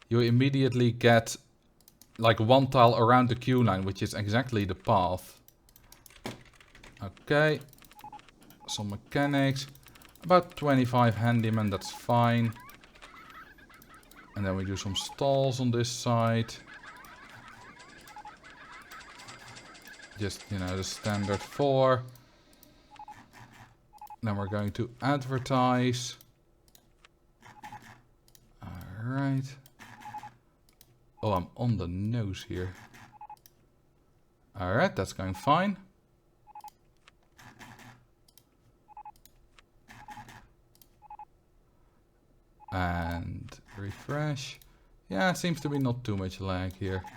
you immediately get like one tile around the queue line, which is exactly the path. Okay. Some mechanics. About 25 handyman, that's fine. And then we do some stalls on this side. Just, you know, the standard 4. Then we're going to advertise. Alright. Oh, I'm on the nose here. Alright, that's going fine. And refresh. Yeah, it seems to be not too much lag here. I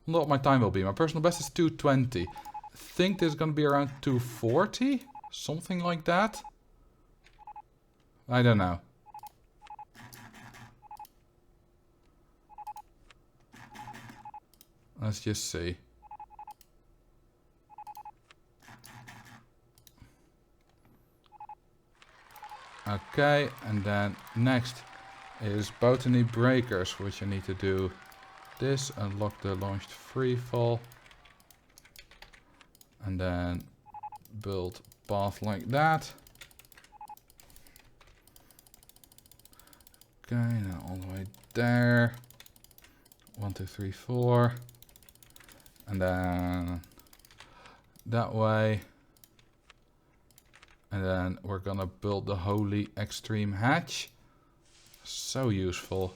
wonder what my time will be. My personal best is 220. I think this is going to be around 240. Something like that. I don't know. Let's just see. Okay, and then next is botany breakers, which I need to do this, unlock the launched freefall, and then build path like that. Okay, now all the way there. 1, 2, 3, 4. And then that way. And then we're gonna build the holy extreme hatch. So useful.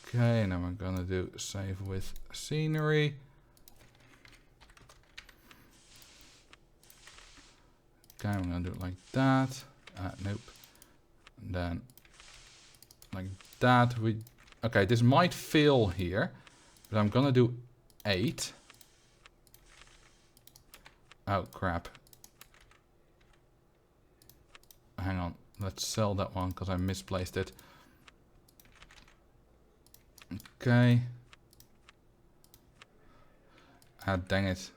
Okay, now we're gonna do save with scenery. Okay, I'm gonna do it like that. Nope. And then like that. Okay, this might fail here, but I'm gonna do 8. Oh crap. Hang on, let's sell that one because I misplaced it. Okay. Ah, dang it.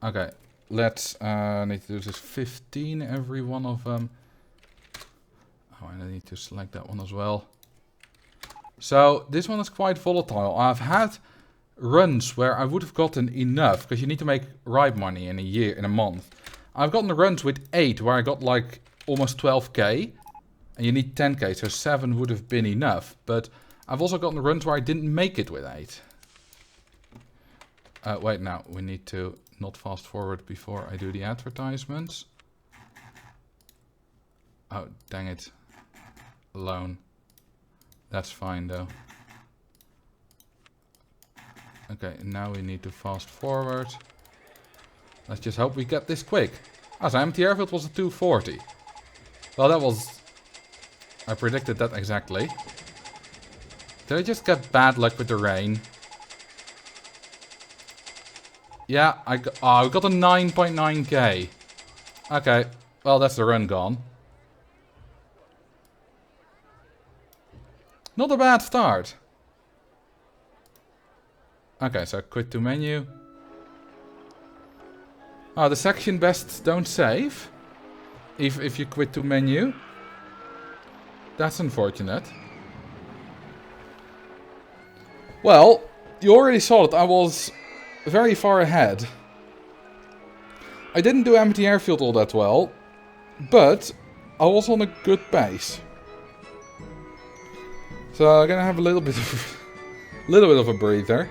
Okay, let's need to do this 15 every one of them. Oh, and I need to select that one as well. So this one is quite volatile. I've had runs where I would have gotten enough, because you need to make ride money in a year, in a month. I've gotten the runs with 8 where I got like almost 12k, and you need 10k, so 7 would have been enough. But I've also gotten the runs where I didn't make it with 8. Wait, now we need to not fast forward before I do the advertisements. Oh, dang it. Alone. That's fine though. Okay, now we need to fast forward. Let's just hope we get this quick. Ah, so empty airfield was a 240. Well, that was... I predicted that exactly. Did I just get bad luck with the rain? Yeah, I got a 9.9k. Okay, well, that's the run gone. Not a bad start. Okay, so quit to menu. Oh, the section bests don't save if you quit to menu. That's unfortunate. Well, you already saw that I was very far ahead. I didn't do empty airfield all that well, but I was on a good pace. So I'm gonna have a little bit of a breather.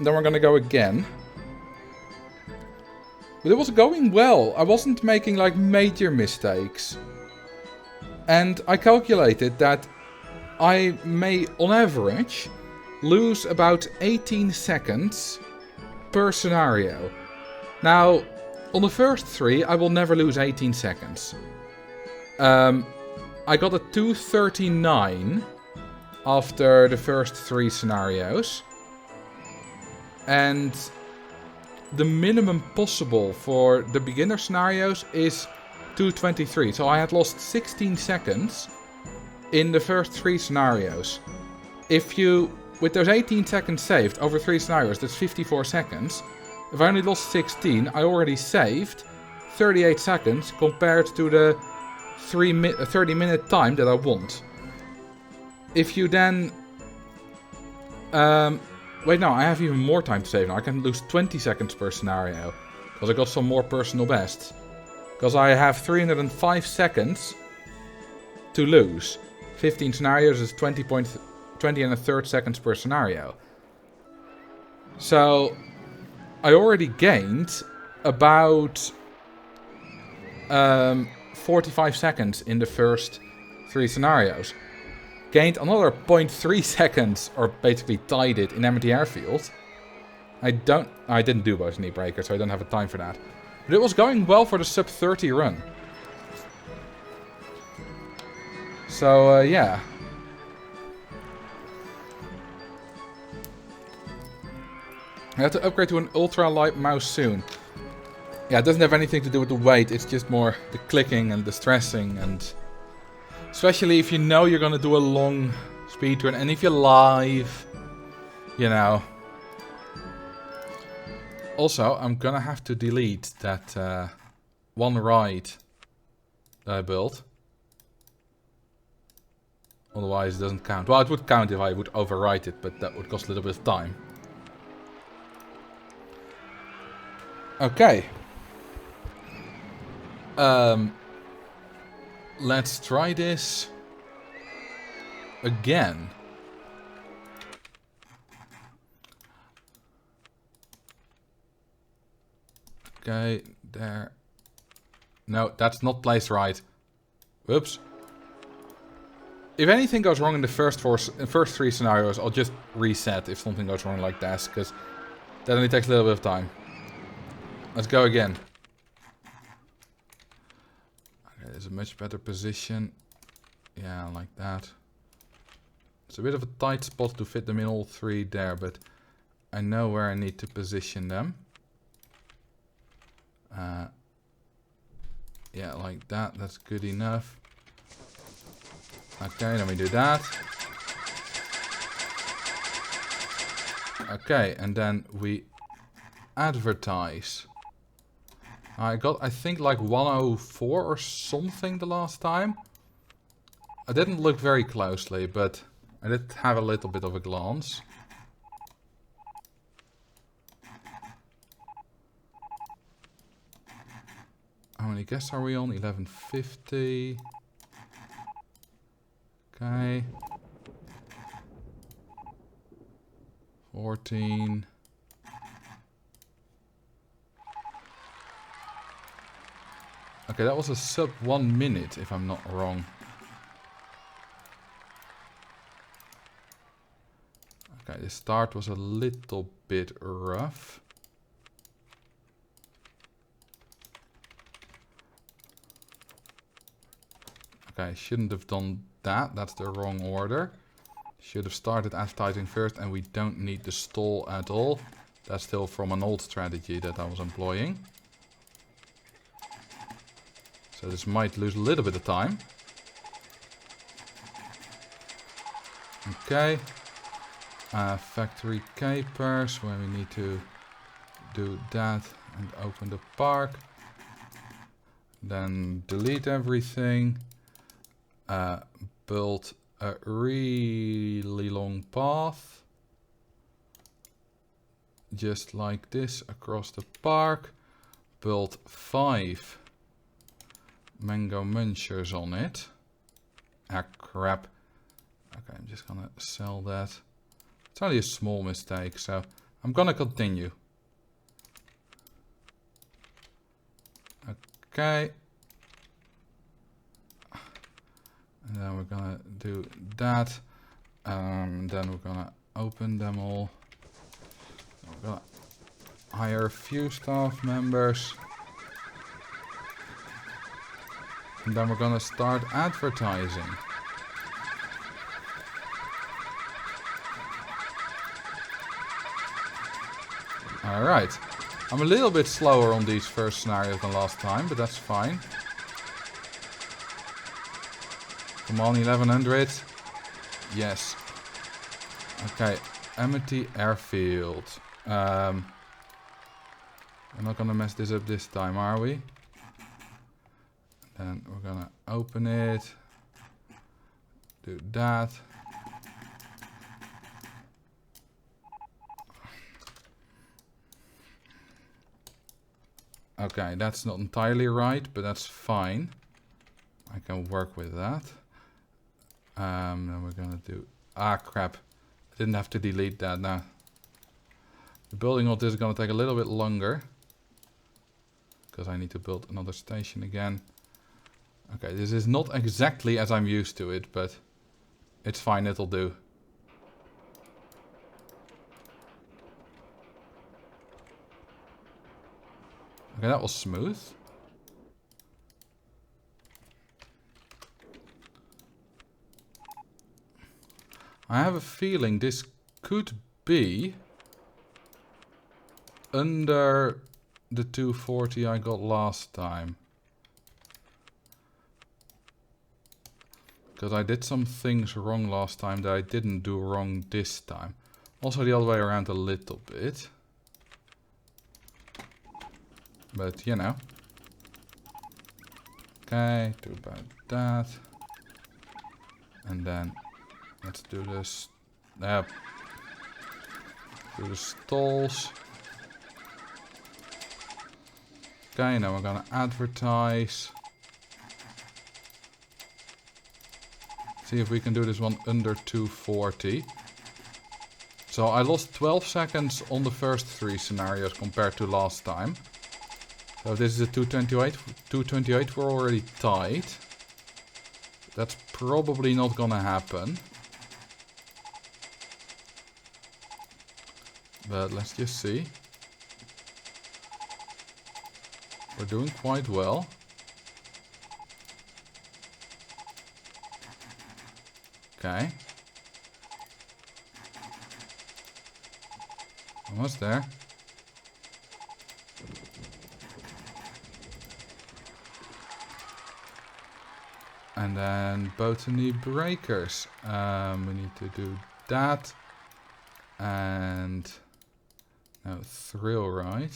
Then we're gonna go again. But it was going well. I wasn't making like major mistakes. And I calculated that I may, on average, lose about 18 seconds per scenario. Now, on the first 3, I will never lose 18 seconds. I got a 239 after the first 3 scenarios. And the minimum possible for the beginner scenarios is 223. So I had lost 16 seconds in the first 3 scenarios. If you, with those 18 seconds saved over 3 scenarios, that's 54 seconds. if I only lost 16, I already saved 38 seconds compared to the 30-minute time that I want. If you then... wait, no, I have even more time to save now. I can lose 20 seconds per scenario. Because I got some more personal bests. Because I have 305 seconds to lose. 15 scenarios is 20 and a third seconds per scenario. So, I already gained about 45 seconds in the first 3 scenarios. Gained another 0.3 seconds, or basically tied it in empty airfield. I didn't do both knee breakers, so I don't have a time for that. But it was going well for the sub 30 run. So, yeah. I have to upgrade to an ultra light mouse soon. Yeah, it doesn't have anything to do with the weight, it's just more the clicking and the stressing, and especially if you know you're gonna do a long speedrun, and if you're live, you know. Also, I'm gonna have to delete that one ride that I built. Otherwise it doesn't count. Well, it would count if I would overwrite it, but that would cost a little bit of time. Okay. Let's try this again. Okay, there. No, that's not placed right. Whoops. If anything goes wrong in the first 3 scenarios, I'll just reset if something goes wrong like this, because that only takes a little bit of time. Let's go again. Okay, there's a much better position. Yeah, like that. It's a bit of a tight spot to fit them in all 3 there, but I know where I need to position them. Yeah, like that. That's good enough. Okay, then we do that. Okay, and then we advertise. I got, I think, like 104 or something the last time. I didn't look very closely, but I did have a little bit of a glance. How many guests are we on? 1150. Okay. 14. Okay, that was a sub 1 minute, if I'm not wrong. Okay, the start was a little bit rough. Okay, shouldn't have done that. That's the wrong order. Should have started advertising first, and we don't need the stall at all. That's still from an old strategy that I was employing. So this might lose a little bit of time. Okay. Factory capers, where we need to do that and open the park. Then delete everything. Build a really long path. Just like this across the park. Build 5 mango munchers on it. Ah, crap. Okay, I'm just gonna sell that. It's only a small mistake, so I'm gonna continue. Okay. And then we're gonna do that. Then we're gonna open them all. We're gonna hire a few staff members. And then we're gonna start advertising. Alright. I'm a little bit slower on these first scenarios than last time, but that's fine. Come on, 1100. Yes. Okay, empty airfield. We're not gonna mess this up this time, are we? Then we're gonna open it. Do that. Okay, that's not entirely right, but that's fine. I can work with that. Then we're gonna do... Ah, crap. I didn't have to delete that now. The building of this is gonna take a little bit longer. Because I need to build another station again. Okay, this is not exactly as I'm used to it, but it's fine, it'll do. Okay, that was smooth. I have a feeling this could be under the 240 I got last time. Because I did some things wrong last time that I didn't do wrong this time. Also the other way around a little bit. But, you know. Okay, do about that. And then, let's do this. Do the stalls. Okay, now we're gonna advertise. See if we can do this one under 240. So I lost 12 seconds on the first 3 scenarios compared to last time. So this is a 228, we're already tied. That's probably not gonna happen. But let's just see. We're doing quite well. Okay. Almost there. And then botany breakers. We need to do that. And now thrill ride.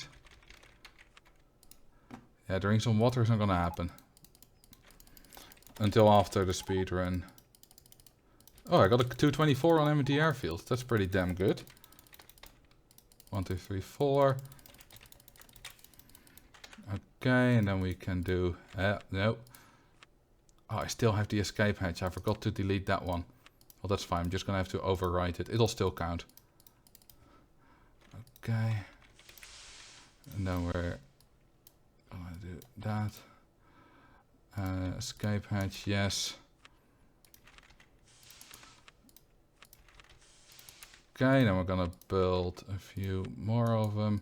Yeah, drinking some water is not gonna happen. Until after the speed run. Oh, I got a 224 on empty airfield. That's pretty damn good. 1, 2, 3, 4. Okay, and then we can do... no. Oh, I still have the escape hatch. I forgot to delete that one. Well, that's fine. I'm just gonna have to overwrite it. It'll still count. Okay. And then we're gonna do that. Escape hatch, yes. Okay, then we're gonna build a few more of them.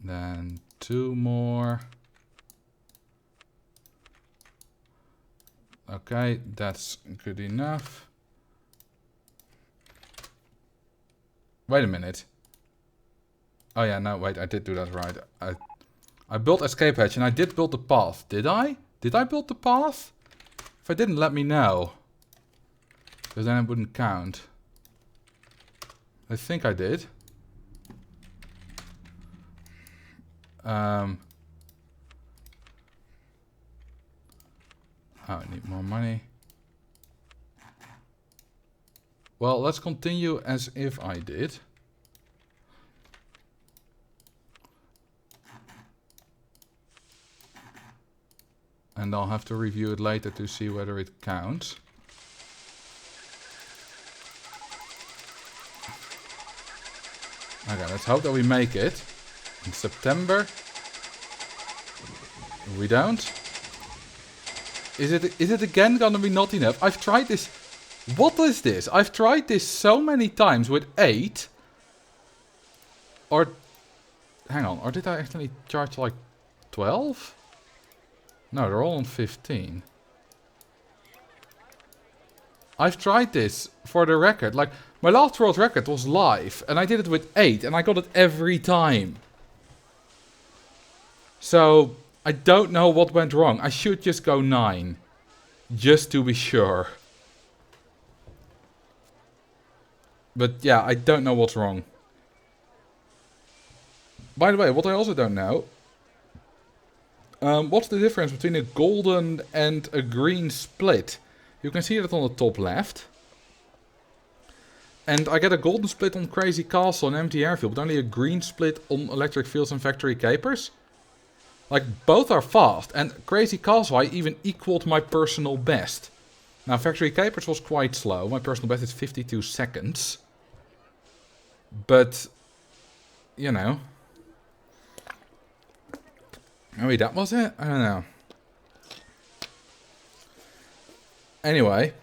Then 2 more. Okay, that's good enough. Wait a minute. Oh yeah, no, wait, I did do that right. I built escape hatch and I did build the path. Did I? Did I build the path? If I didn't, let me know. Because then it wouldn't count. I think I did. Oh, I need more money. Well, let's continue as if I did. And I'll have to review it later to see whether it counts. Okay, let's hope that we make it. In September. We don't. Is it again gonna be not enough? I've tried this. What is this? I've tried this so many times with 8. Or hang on, or did I actually charge like 12? No, they're all on 15. I've tried this for the record. Like, my last world record was live, and I did it with 8, and I got it every time. So, I don't know what went wrong. I should just go 9. Just to be sure. But yeah, I don't know what's wrong. By the way, what I also don't know... what's the difference between a golden and a green split? You can see that on the top left. And I get a golden split on Crazy Castle and Empty Airfield, but only a green split on Electric Fields and Factory Capers. Like, both are fast. And Crazy Castle, I even equaled my personal best. Now, Factory Capers was quite slow. My personal best is 52 seconds. But, you know. Oh, wait, that was it? I don't know. Anyway.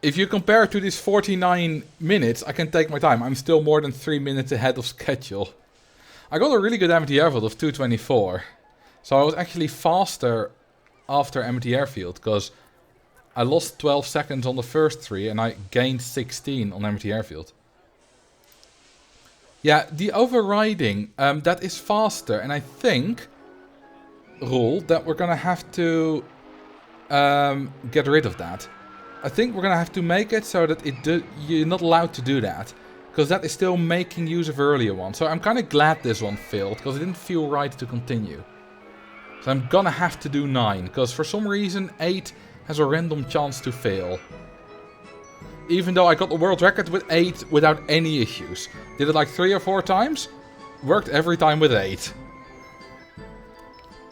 If you compare it to these 49 minutes, I can take my time. I'm still more than 3 minutes ahead of schedule. I got a really good empty airfield of 224. So I was actually faster after empty airfield. Because I lost 12 seconds on the first 3 and I gained 16 on empty airfield. Yeah, the overriding, that is faster. And I think, Roel, that we're going to have to get rid of that. I think we're going to have to make it so that you're not allowed to do that. Because that is still making use of earlier ones. So I'm kind of glad this one failed. Because it didn't feel right to continue. So I'm going to have to do 9. Because for some reason 8 has a random chance to fail. Even though I got the world record with 8 without any issues. Did it like 3 or 4 times. Worked every time with 8.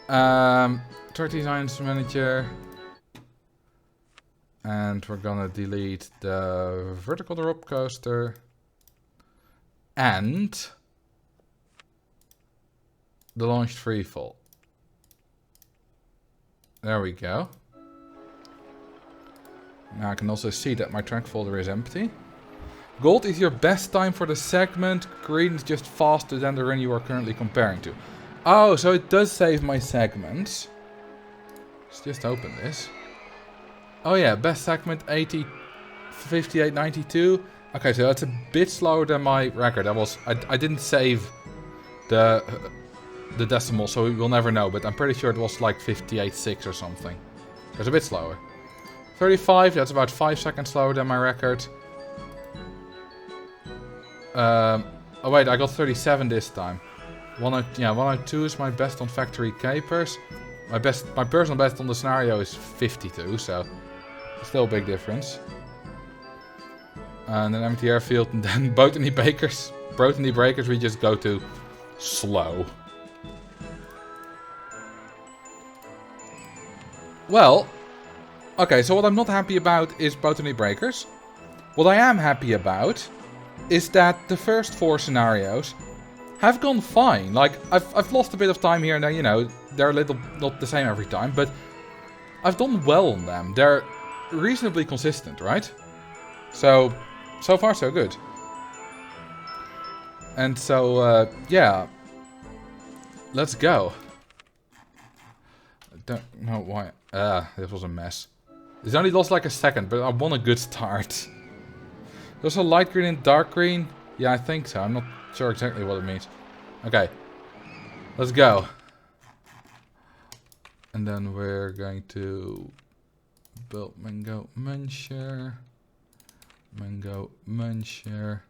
39 manager. And we're gonna delete the vertical drop coaster. And the launched freefall. There we go. Now I can also see that my track folder is empty. Gold is your best time for the segment. Green is just faster than the run you are currently comparing to. Oh, so it does save my segments. Let's just open this. Oh yeah, best segment 80, 58.92. Okay, so that's a bit slower than my record. I didn't save the decimal, so we'll never know. But I'm pretty sure it was like 58.6 or something. So it's a bit slower. 35, that's about 5 seconds slower than my record. Oh wait, I got 37 this time. 102 is my best on Factory Capers. My personal best on the scenario is 52, so still a big difference. And then empty airfield, and then Botany Breakers, we just go to slow. Well, okay, so what I'm not happy about is Botany Breakers. What I am happy about is that the first 4 scenarios have gone fine. Like, I've lost a bit of time here and there, you know, they're a little not the same every time, but I've done well on them. They're reasonably consistent, right? So far so good. And so, yeah. Let's go. I don't know why. This was a mess. It's only lost like a second, but I won a good start. There's a light green and dark green. Yeah, I think so. I'm not sure exactly what it means. Okay. Let's go. And then we're going to build Mango Muncher. Mango Muncher.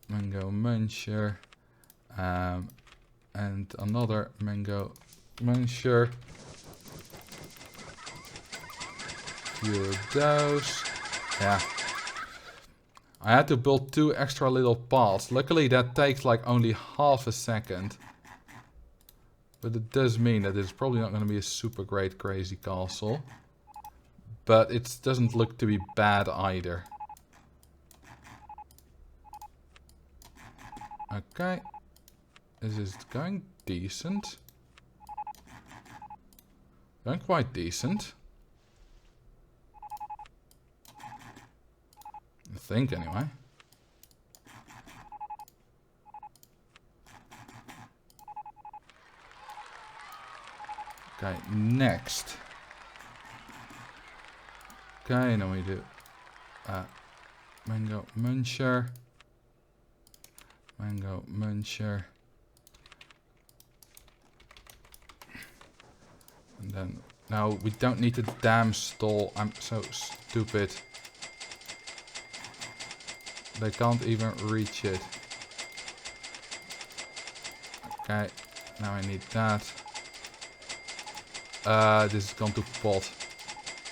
Mango Muncher. And another Mango Muncher. Few of those. Yeah. I had to build 2 extra little paths. Luckily that takes like only half a second. But it does mean that it's probably not going to be a super great Crazy Castle. But it doesn't look to be bad either. Okay. This is going decent. Going quite decent. I think anyway. Okay, next. Okay, now we do Mango Muncher. Mango Muncher. And then, now we don't need the damn stall. I'm so stupid. They can't even reach it. Okay, now I need that. This has gone to pot.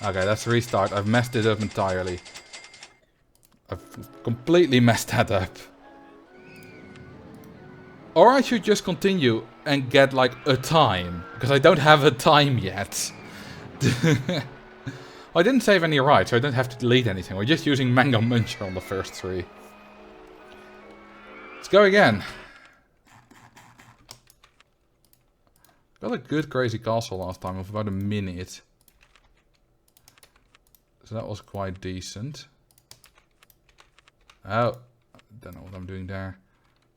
Okay, let's restart. I've messed it up entirely. I've completely messed that up. Or I should just continue and get like a time. Because I don't have a time yet. I didn't save any rights, so I don't have to delete anything. We're just using Mango Muncher on the first 3. Let's go again. Got a good crazy castle last time of about a minute. So that was quite decent. Oh, don't know what I'm doing there.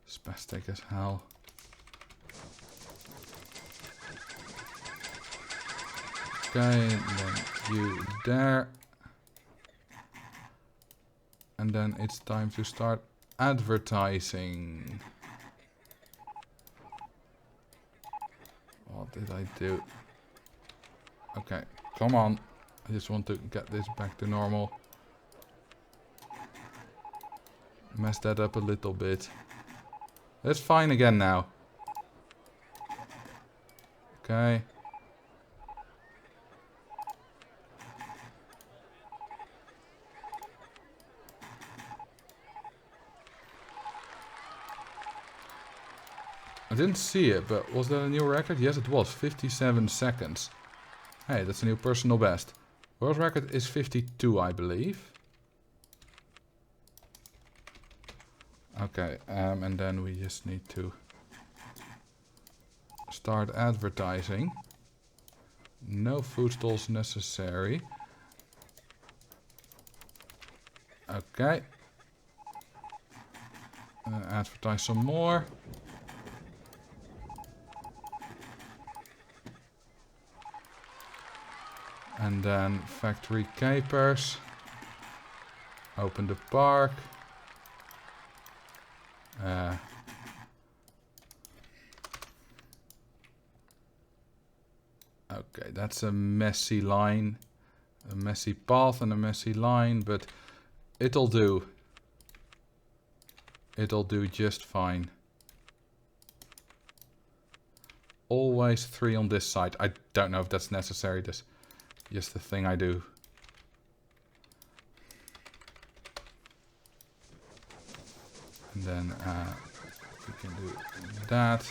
Spastic as hell. Okay, and then you there. And then it's time to start advertising. What did I do? Okay, come on. I just want to get this back to normal. Messed that up a little bit. That's fine again now. Okay. I didn't see it, but was that a new record? Yes, it was. 57 seconds. Hey, that's a new personal best. World record is 52, I believe. Okay, and then we just need to start advertising. No food stalls necessary. Okay. Advertise some more. And then factory capers. Open the park. Okay, that's a messy line. A messy path and a messy line, but it'll do. It'll do just fine. Always 3 on this side. I don't know if that's necessary. That's just the thing I do. And then we can do that.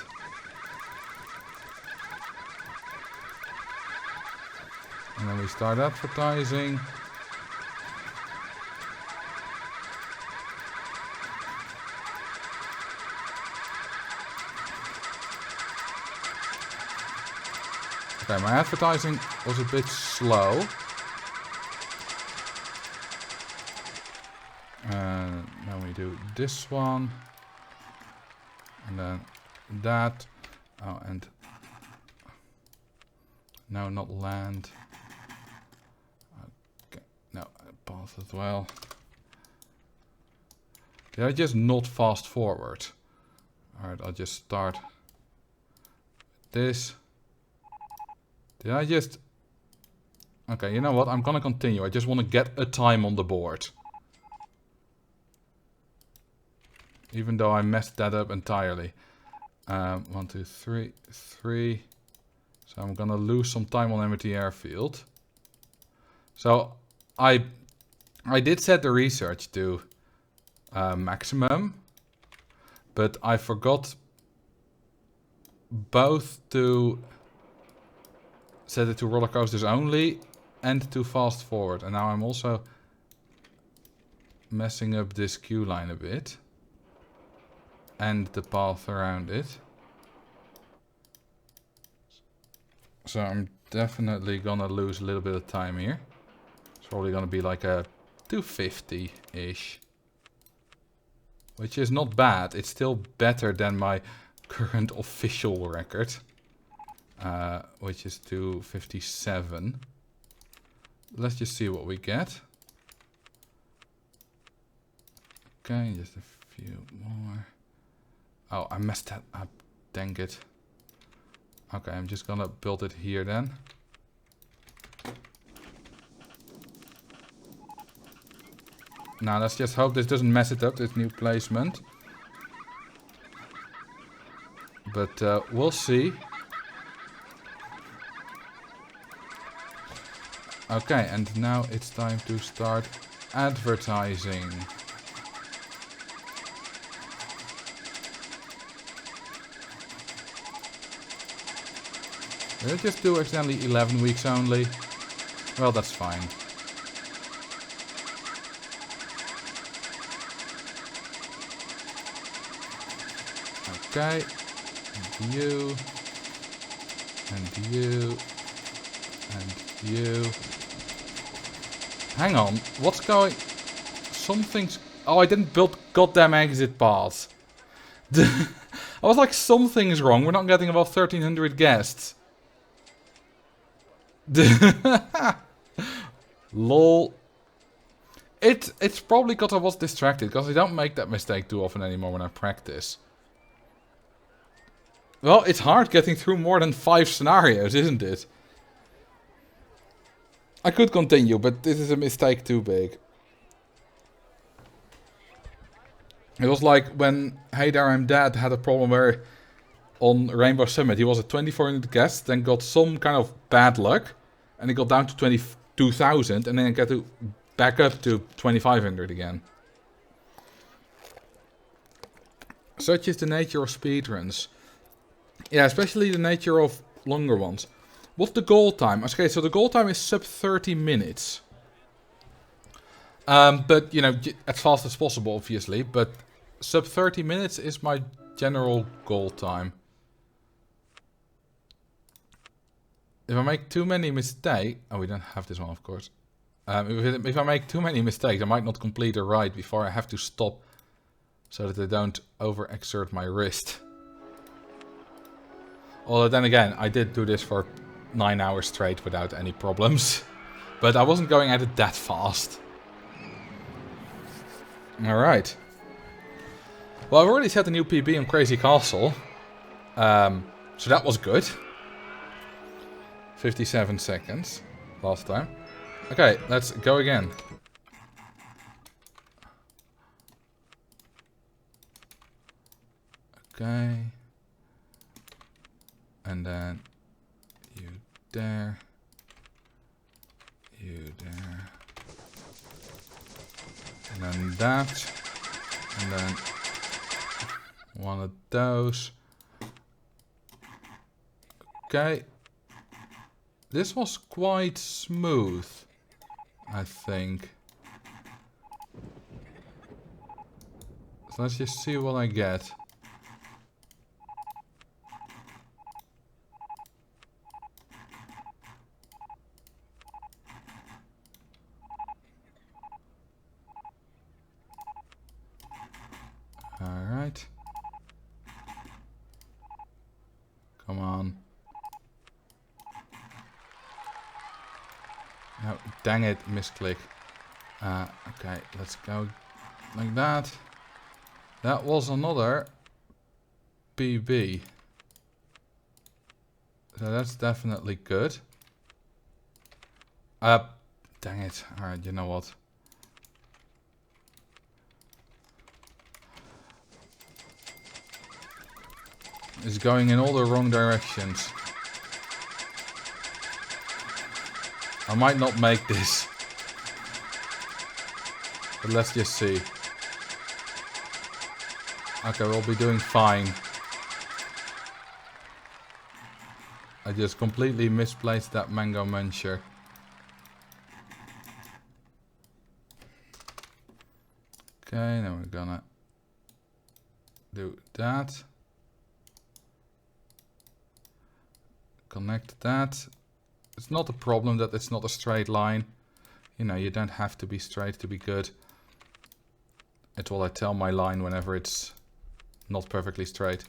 And then we start advertising. Okay, my advertising was a bit slow. Then we do this one. And then that. Oh, and no, not land. Okay, no, path as well. Did I just not fast forward? Alright, I'll just start this. Did I just... Okay, you know what? I'm gonna continue. I just want to get a time on the board. Even though I messed that up entirely. 1, 2, 3, 3. So I'm gonna lose some time on empty airfield. So I did set the research to maximum. But I forgot both to set it to roller coasters only and to fast forward. And now I'm also messing up this queue line a bit. And the path around it. So I'm definitely gonna lose a little bit of time here. It's probably gonna be like a 250-ish. Which is not bad. It's still better than my current official record. Which is 257. Let's just see what we get. Okay, just a few more. Oh, I messed that up. Dang it. Okay, I'm just gonna build it here then. Now let's just hope this doesn't mess it up, this new placement. But we'll see. Okay, and now it's time to start advertising. Did I just do accidentally 11 weeks only? Well, that's fine. Okay. And you. And you. And you. Hang on. What's going... Something's... Oh, I didn't build goddamn exit paths. I was like, something's wrong. We're not getting above 1,300 guests. Lol. It's probably because I was distracted, because I don't make that mistake too often anymore when I practice. Well, it's hard getting through more than 5 scenarios, isn't it? I could continue, but this is a mistake too big. It was like when Hey There I'm Dead had a problem where on Rainbow Summit he was at 2,400 guests, then got some kind of bad luck, and he got down to 22,000, and then got to back up to 2,500 again. Such is the nature of speedruns. Yeah, especially the nature of longer ones. What's the goal time? Okay, so the goal time is sub 30 minutes. But, you know, as fast as possible, obviously. But sub 30 minutes is my general goal time. If I make too many mistakes... Oh, we don't have this one, of course. If I make too many mistakes, I might not complete a ride before I have to stop. So that I don't overexert my wrist. Although then again, I did do this for 9 hours straight without any problems. But I wasn't going at it that fast. Alright. Well, I've already set a new PB on Crazy Castle. So that was good. 57 seconds. Last time. Okay, let's go again. Okay. And then you there. You there. And then that. And then one of those. Okay. This was quite smooth, I think. So let's just see what I get. Alright. Come on. Oh, dang it, misclick. Okay, let's go like that. That was another PB. So that's definitely good. Dang it. Alright, you know what? It's going in all the wrong directions. I might not make this. But let's just see. Okay, we'll be doing fine. I just completely misplaced that mango muncher. Okay, now we're gonna do that. Connect that. It's not a problem that it's not a straight line. You know, you don't have to be straight to be good. It's what I tell my line whenever it's not perfectly straight.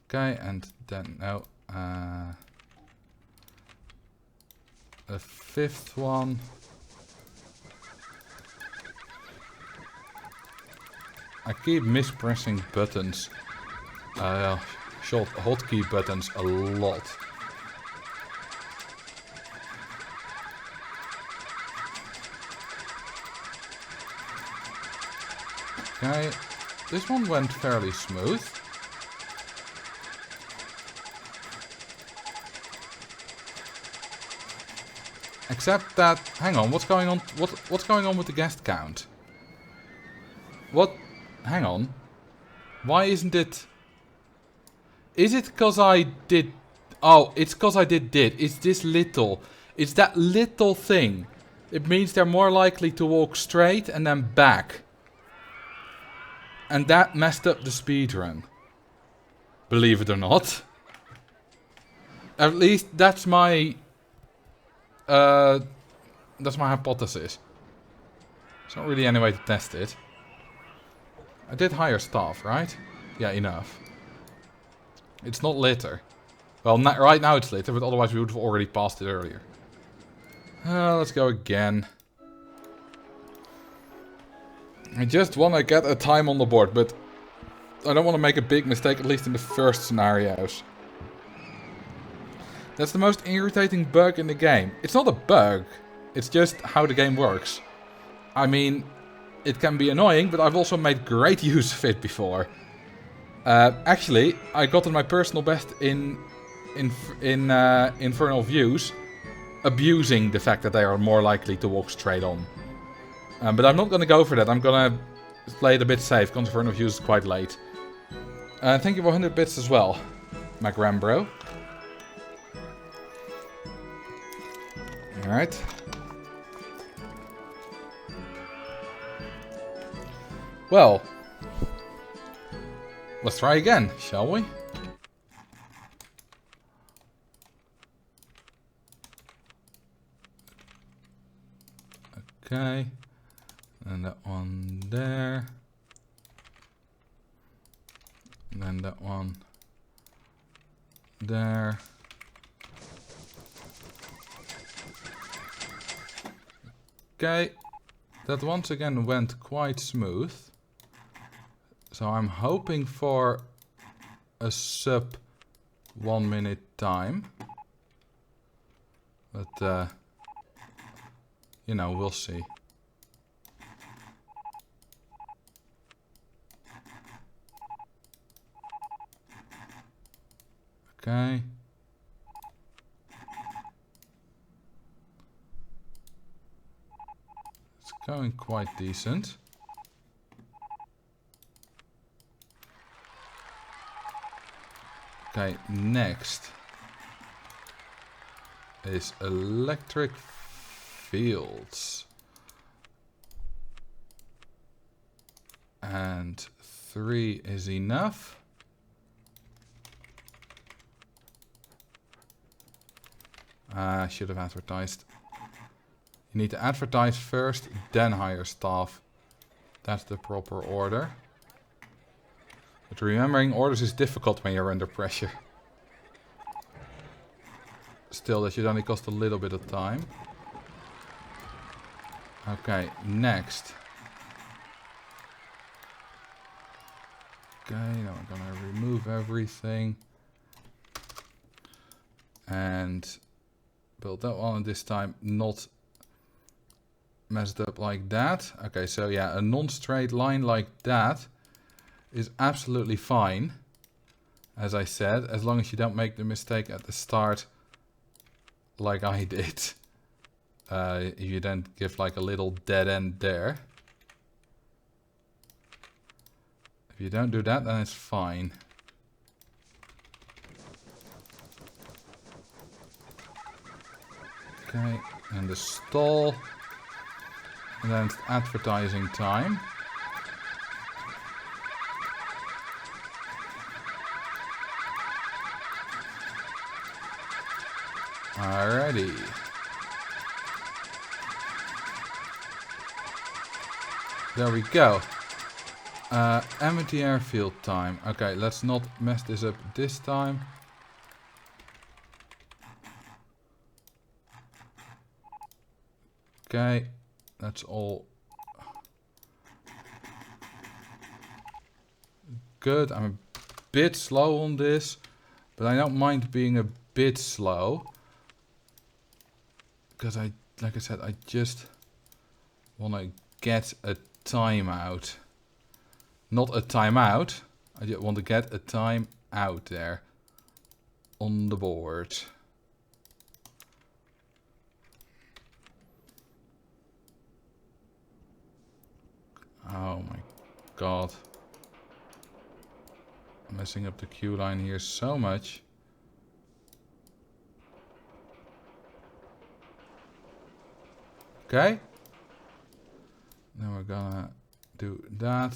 Okay, and then now a fifth one. I keep mispressing buttons. Short hotkey buttons a lot. Okay, this one went fairly smooth. Except that, hang on, what's going on? What's going on with the guest count? What? Hang on. Why isn't it? Is it because I did? Oh, it's because I did. It's this little. It's that little thing. It means they're more likely to walk straight and then back. And that messed up the speedrun. Believe it or not. At least that's my hypothesis. There's not really any way to test it. I did hire staff, right? Yeah, enough. It's not litter. Well, right now it's litter, but otherwise we would have already passed it earlier. Let's go again. I just want to get a time on the board, but I don't want to make a big mistake, at least in the first scenarios. That's the most irritating bug in the game. It's not a bug, it's just how the game works. I mean, it can be annoying, but I've also made great use of it before. Actually, I got to my personal best in Infernal Views, abusing the fact that they are more likely to walk straight on. But I'm not going to go for that. I'm going to play it a bit safe, because Infernal Views is quite late. Thank you for 100 bits as well, Macrambro. Alright. Well, let's try again, shall we? Okay. And that one there. And then that one there. Okay, that once again went quite smooth. So I'm hoping for a sub 1 minute time. But, you know, we'll see. Okay. Going quite decent. Okay, next is electric fields. And 3 is enough. I should have advertised. You need to advertise first, then hire staff. That's the proper order. But remembering orders is difficult when you're under pressure. Still, that should only cost a little bit of time. Okay, next. Okay, now I'm gonna remove everything. And build that one, and this time not messed up like that. Okay, so yeah, a non-straight line like that is absolutely fine. As I said, as long as you don't make the mistake at the start like I did. You then give like a little dead end there. If you don't do that, then it's fine. Okay, and the stall. And then it's advertising time. Alrighty. There we go. Empty airfield time. Okay, let's not mess this up this time. Okay, that's all good. I'm a bit slow on this, but I don't mind being a bit slow. Because like I said, I just want to get a timeout. Not a timeout. I just want to get a time out there on the board. Oh my god. I'm messing up the queue line here so much. Okay. Then we're gonna do that.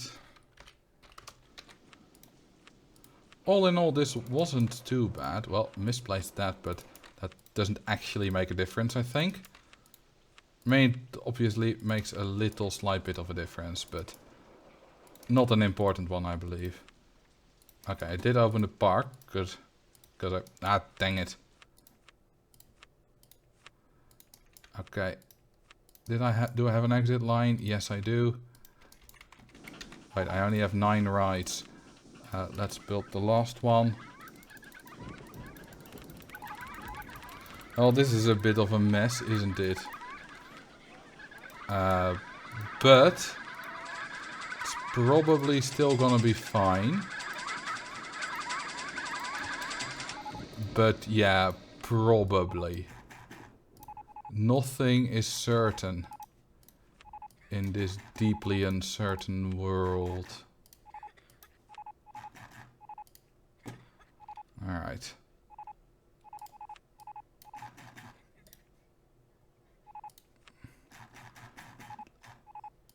All in all, this wasn't too bad. Well, misplaced that, but that doesn't actually make a difference, I think. I mean, it obviously makes a little slight bit of a difference, but not an important one, I believe. Okay, I did open the park, because ah, dang it. Okay. Do I have an exit line? Yes, I do. Right, I only have 9 rides. Let's build the last one. Oh, this is a bit of a mess, isn't it? But it's probably still gonna be fine. But yeah, probably. Nothing is certain in this deeply uncertain world. Alright.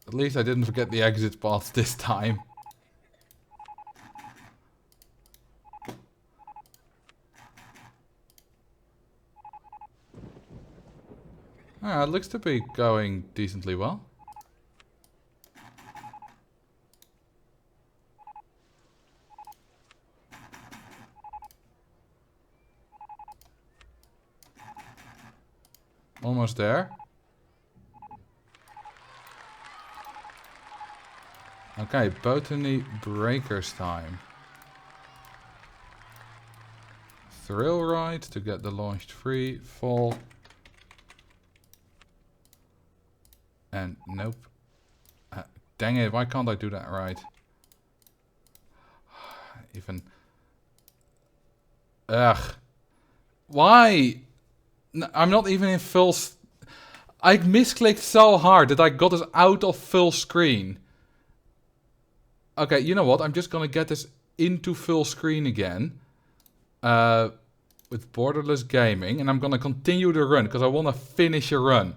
At least I didn't forget the exit paths this time. Ah, it looks to be going decently well. Almost there. Okay, botany breakers time. Thrill ride to get the launched free fall. And nope. Dang it, why can't I do that right? Even. Ugh. Why? I'm not even in full. I misclicked so hard that I got us out of full screen. Okay, you know what? I'm just gonna get this into full screen again. With borderless gaming. And I'm gonna continue the run because I want to finish a run.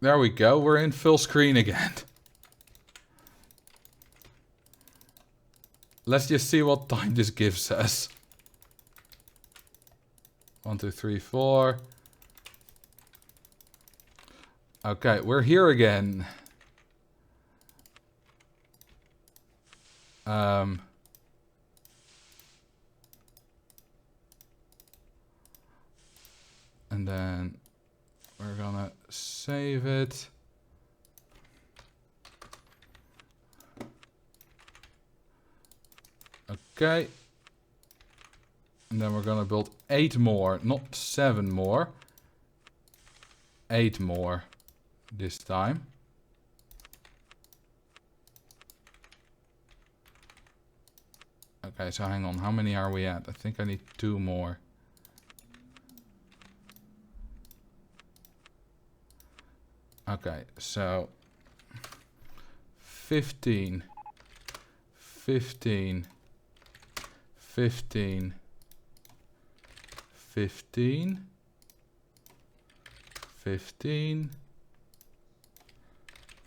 There we go. We're in full screen again. Let's just see what time this gives us. 1, 2, 3, 4. Okay, we're here again. And then we're gonna save it. Okay. And then we're gonna build 8 more, not 7 more. 8 more this time. Okay, so hang on, how many are we at? I think I need 2 more. Okay, so 15, 15, 15, 15, 15,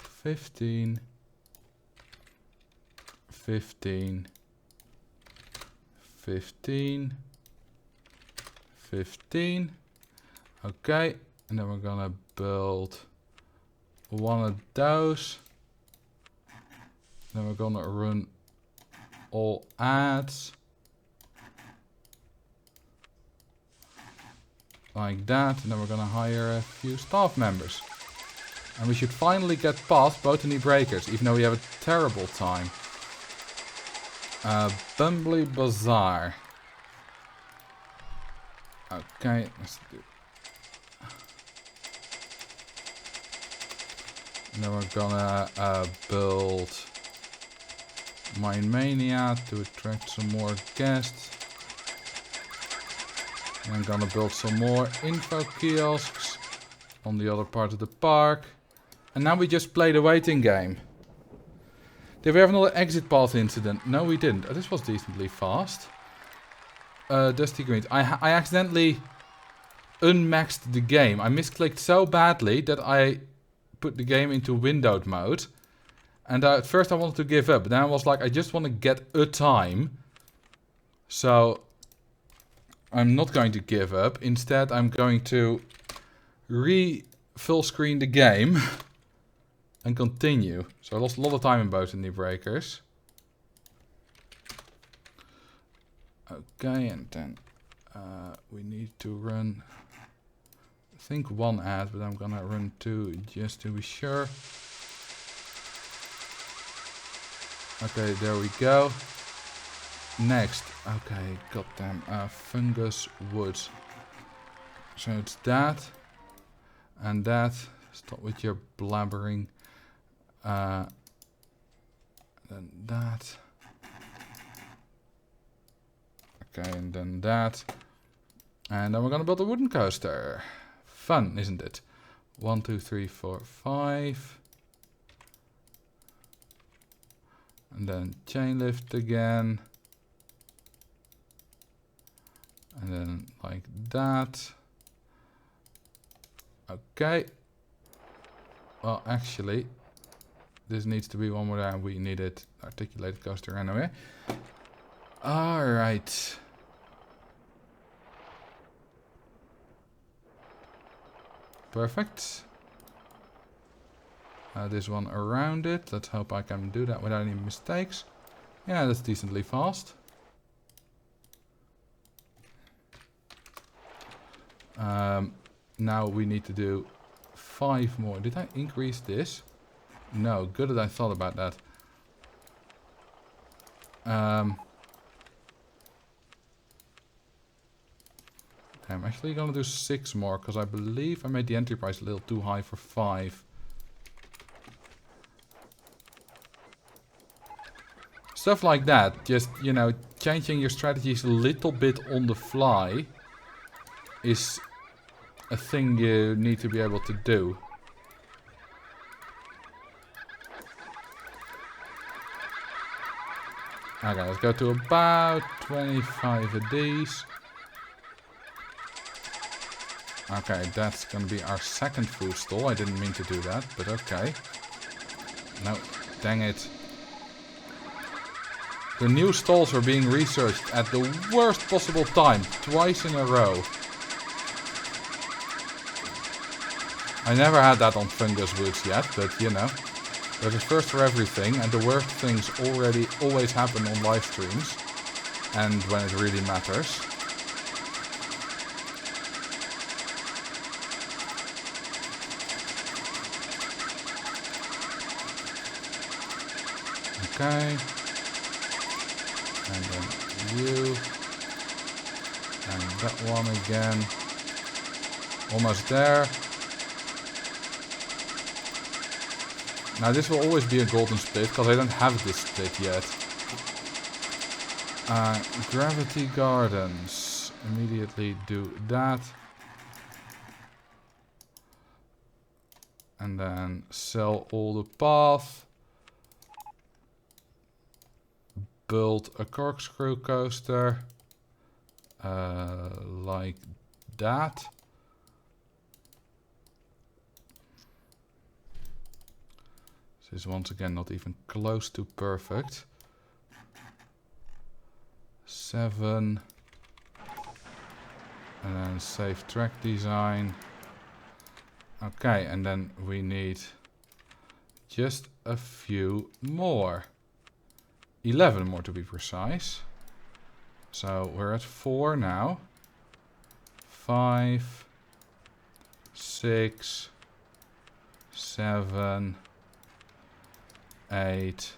15, 15, 15, 15. Okay, and then we're gonna build one of those. Then we're gonna run all ads. Like that. And then we're gonna hire a few staff members. And we should finally get past Botany Breakers, even though we have a terrible time. Bumbly Bazaar. Okay, let's do. And then we're gonna build Mine Mania to attract some more guests. And I'm gonna build some more info kiosks on the other part of the park. And now we just play the waiting game. Did we have another exit path incident? No, we didn't. Oh, this was decently fast. Dusty Greens. I accidentally unmaxed the game. I misclicked so badly that I put the game into windowed mode. And at first I wanted to give up. But then I was like, I just want to get a time. So I'm not going to give up. Instead, I'm going to full screen the game. And continue. So I lost a lot of time in both in the breakers. Okay, and then we need to run, I think 1 ad, but I'm gonna run 2 just to be sure. Okay, there we go. Next, okay, goddamn, Fungus Woods. So it's that and that. Stop with your blabbering. Then that. Okay, and then that. And then we're gonna build a wooden coaster. Fun, isn't it? 1, 2, 3, 4, 5. And then chain lift again. And then like that. Okay. Well, actually, this needs to be one more time. We needed articulated coaster anyway. Alright. Perfect. This one around it. Let's hope I can do that without any mistakes. Yeah, that's decently fast. Now we need to do 5 more. Did I increase this? No, good that I thought about that. I'm actually gonna do 6 more because I believe I made the entry price a little too high for 5. Stuff like that, just, you know, changing your strategies a little bit on the fly is a thing you need to be able to do. Okay, let's go to about 25 of these. Okay, that's gonna be our second food stall. I didn't mean to do that, but okay. No, dang it. The new stalls are being researched at the worst possible time, twice in a row. I never had that on Fungus Woods yet, but you know. There's a first for everything, and the worst things always happen on live streams. And when it really matters. Okay. And then you. And that one again. Almost there. Now this will always be a golden split, because I don't have this split yet. Gravity Gardens. Immediately do that. And then sell all the path. Build a corkscrew coaster. Like that. This is once again not even close to perfect. 7. And then save track design. Okay, and then we need just a few more. 11 more to be precise. So we're at 4 now. 5, 6, 7, 8,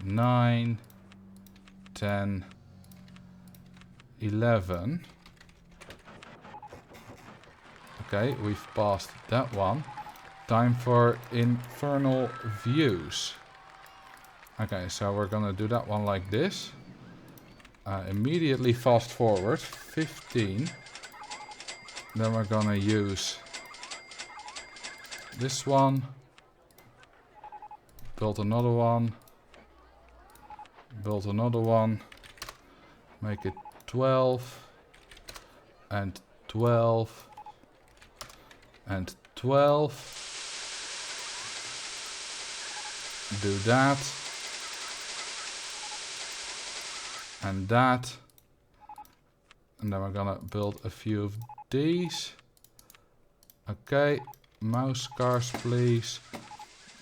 9, 10, 11. Okay, we've passed that one. Time for infernal views. Okay, so we're gonna do that one like this. Immediately fast forward, 15. Then we're gonna use this one. Build another one. Build another one. Make it 12. And 12. And 12. Do that. And that. And then we're gonna build a few of these. Okay. Mouse cars, please.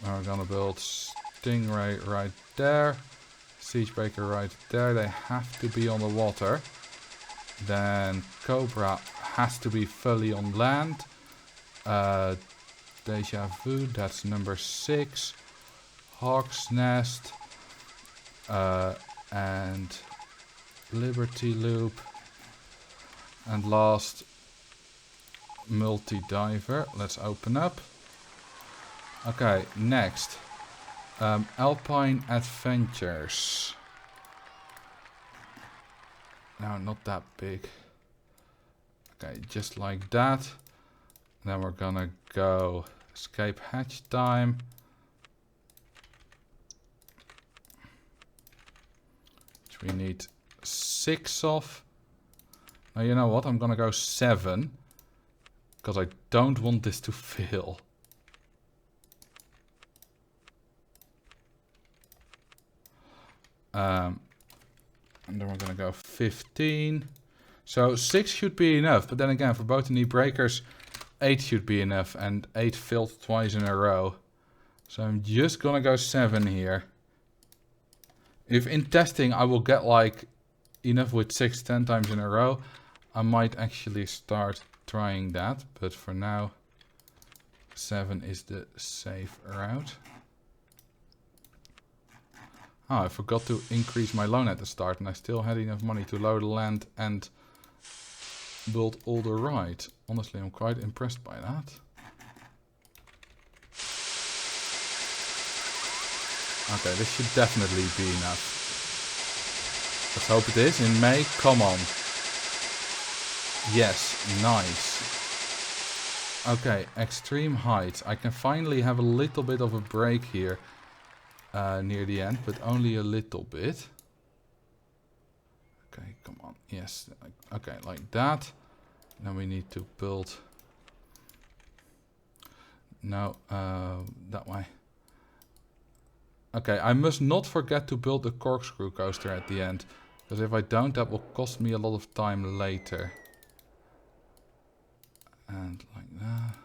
And we're gonna build Stingray right there. Siegebreaker right there. They have to be on the water. Then Cobra has to be fully on land. Deja Vu, that's number 6. Hawk's Nest. And Liberty Loop. And last, Multi-Diver. Let's open up. Okay, next. Alpine Adventures. No, not that big. Okay, just like that. Then we're gonna go escape hatch time. Which we need 6 of. Now you know what, I'm gonna go 7. Because I don't want this to fail. And then we're gonna go 15. So 6 should be enough, but then again for botany breakers 8 should be enough, and 8 failed twice in a row. So I'm just gonna go 7 here. If in testing I will get like enough with 6 10 times in a row, I might actually start trying that, but for now 7 is the safe route. Oh, I forgot to increase my loan at the start, and I still had enough money to load the land and build all the rides. Honestly, I'm quite impressed by that. Okay, this should definitely be enough. Let's hope it is. In May, come on. Yes, nice. Okay, extreme heights. I can finally have a little bit of a break here. Near the end, but only a little bit. Okay, come on. Yes. Okay, like that. Then we need to build. No, that way. Okay, I must not forget to build the corkscrew coaster at the end. Because if I don't, that will cost me a lot of time later. And like that.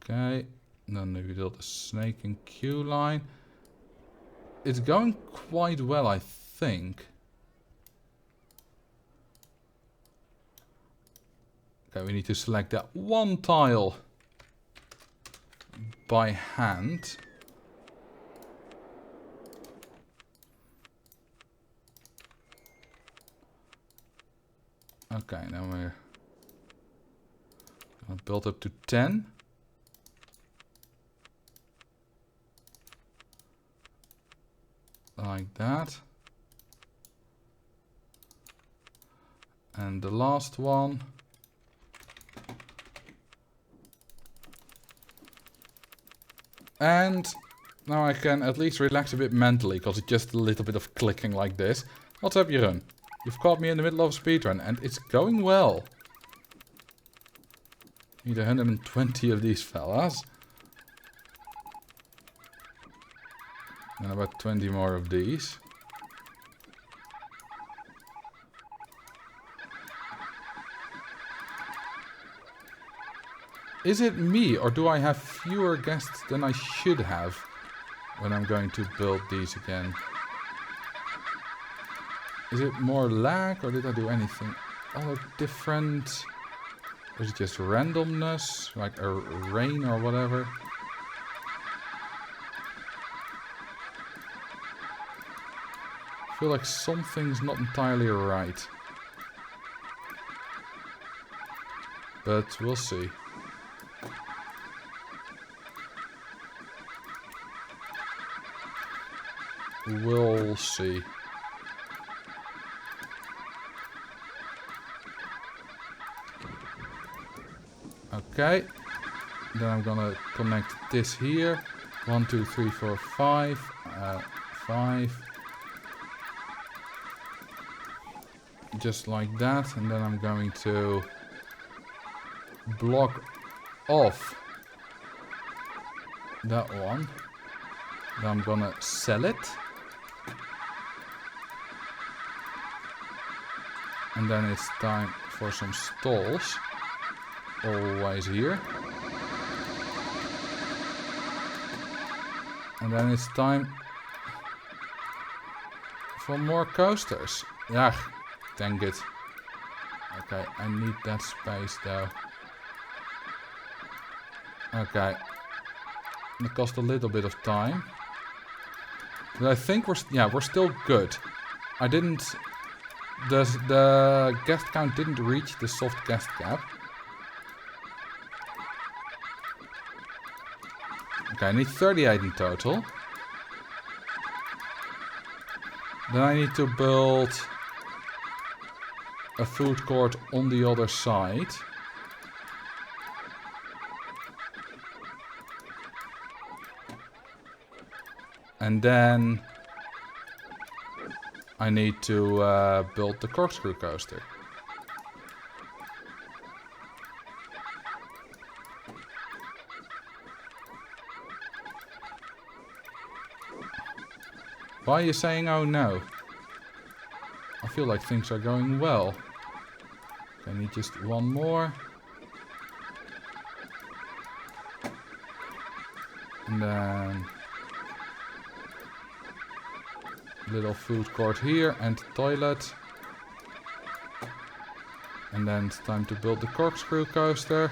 Okay, then we build a snake and queue line. It's going quite well, I think. Okay, we need to select that one tile by hand. Okay, now we're gonna build up to 10. Like that. And the last one. And now I can at least relax a bit mentally, because it's just a little bit of clicking like this. What's up, Jeroen? You've caught me in the middle of a speedrun, and it's going well. Need 120 of these fellas. And about 20 more of these. Is it me, or do I have fewer guests than I should have when I'm going to build these again? Is it more lag, or did I do anything other different? Or is it just randomness, like a rain or whatever? I feel like something's not entirely right. But we'll see. We'll see. Okay. Then I'm gonna connect this here. 1, 2, 3, 4, 5. 5. Just like that. And then I'm going to block off that one. Then I'm gonna sell it. And then it's time for some stalls. Always here. And then it's time for more coasters. Yeah, dang it. Okay, I need that space though. Okay. It cost a little bit of time. But I think we're still good. I didn't... The guest count didn't reach the soft guest cap. Okay, I need 38 in total. Then I need to build a food court on the other side. And then I need to build the corkscrew coaster. Why are you saying oh no? I feel like things are going well. I need just one more. And then little food court here and toilet. And then it's time to build the corkscrew coaster.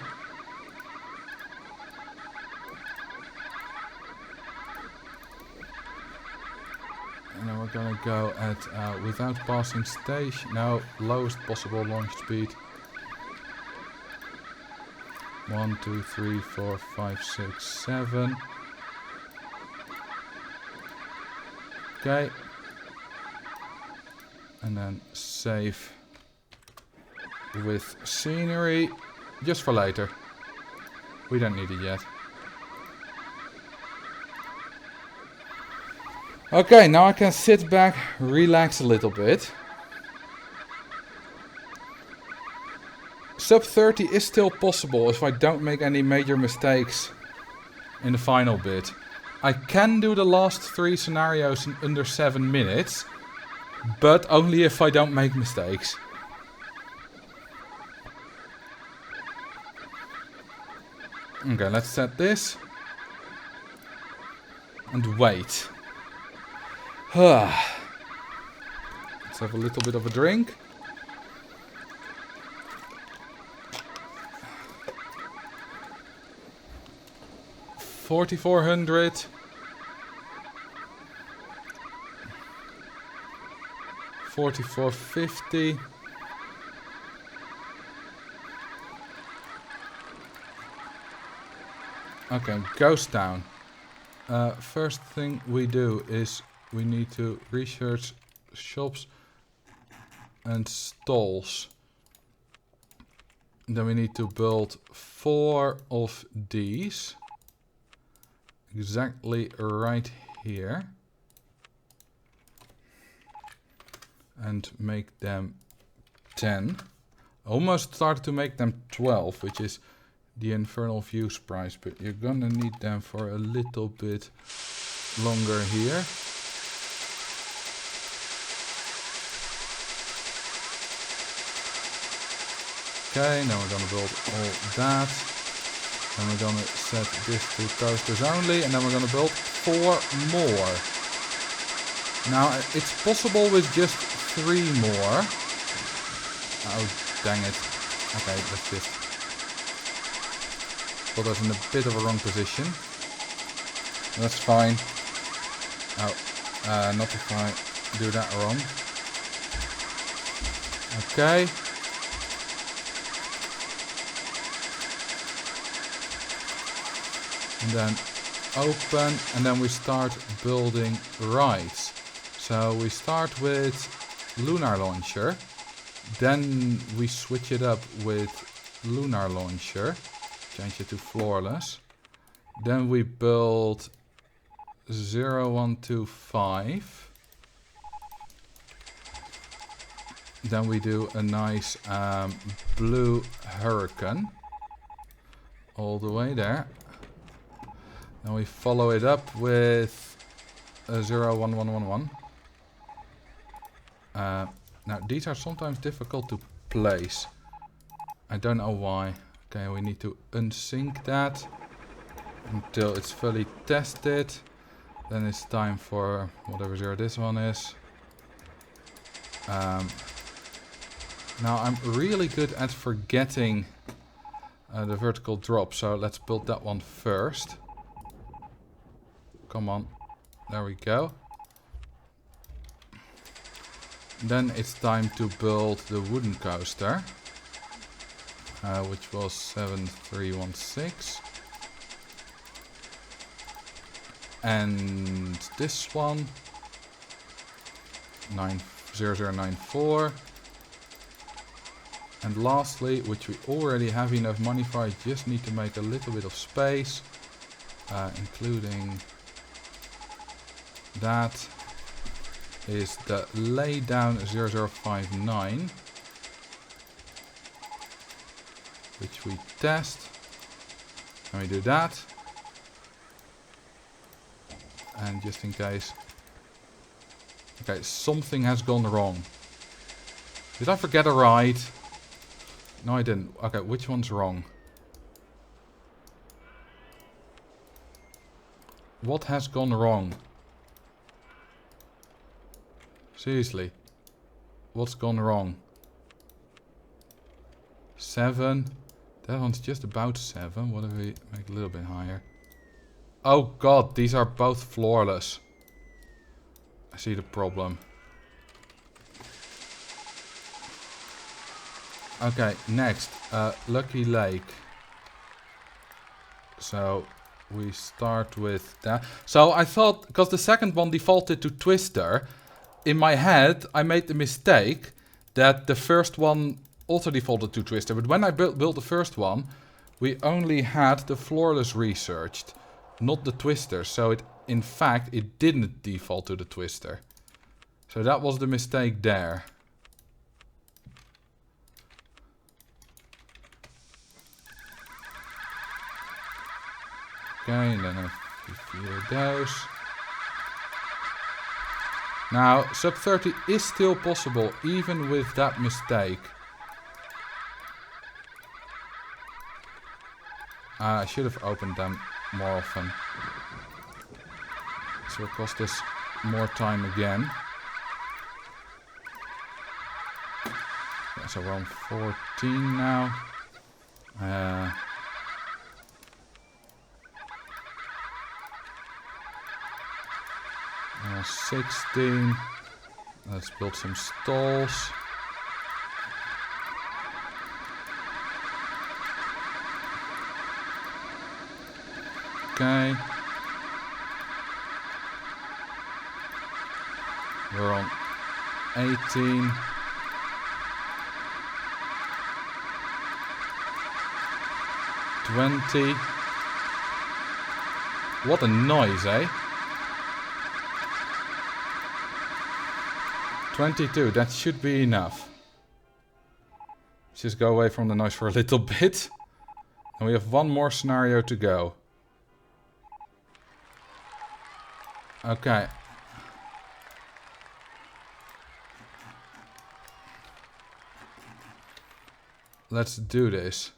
And then we're gonna go at without passing station. No, lowest possible launch speed. 1, 2, 3, 4, 5, 6, 7. Okay. And then save with scenery. Just for later. We don't need it yet. Okay, now I can sit back, relax a little bit. Sub 30 is still possible if I don't make any major mistakes in the final bit. I can do the last 3 scenarios in under 7 minutes, but only if I don't make mistakes. Okay, let's set this. And wait. Let's have a little bit of a drink. $4,400. 44.50. Okay, ghost town. First thing we do is we need to research shops and stalls. Then we need to build 4 of these. Exactly right here. And make them 10. Almost started to make them 12, which is the Infernal Views price, but you're gonna need them for a little bit longer here. Okay, now we're gonna build all that. Then we're gonna set this to coasters only, and then we're gonna build 4 more. Now it's possible with just 3 more. Oh, dang it. Okay, let's just put us in a bit of a wrong position. That's fine. Oh, notify do that wrong. Okay. And then open, and then we start building rides. So we start with lunar launcher, then we switch it up with lunar launcher, change it to floorless. Then we build 0, 1, 2, 5. Then we do a nice blue hurricane all the way there. Then we follow it up with a 0, 1, 1, 1, 1. Now these are sometimes difficult to place. I don't know why. Okay, we need to unsync that until it's fully tested. Then it's time for whatever 0 this one is. Now I'm really good at forgetting the vertical drop, so let's build that one first. Come on, there we go. Then it's time to build the wooden coaster, which was 7316. And this one, 90094. And lastly, which we already have enough money for, I just need to make a little bit of space, including that, is the laydown 0059, which we test. And we do that. And just in case. Okay, something has gone wrong. Did I forget a ride? No, I didn't. Okay, which one's wrong? What has gone wrong? Seriously. What's gone wrong? 7. That one's just about 7. What if we make a little bit higher? Oh god, these are both floorless. I see the problem. Okay, next, Lucky Lake. So we start with that. So I thought, because the second one defaulted to Twister, in my head I made the mistake that the first one also defaulted to Twister. But when I built the first one, we only had the floorless researched, not the Twister. So it, in fact, it didn't default to the Twister. So that was the mistake there. Okay, and then a few of those. Now, sub 30 is still possible, even with that mistake. I should have opened them more often. This will cost us more time again. Yeah, so we're on 14 now. 16. Let's build some stalls. Okay. We're on 18. $20. What a noise, eh? 22, that should be enough. Let's just go away from the noise for a little bit. And we have one more scenario to go. Okay. Let's do this.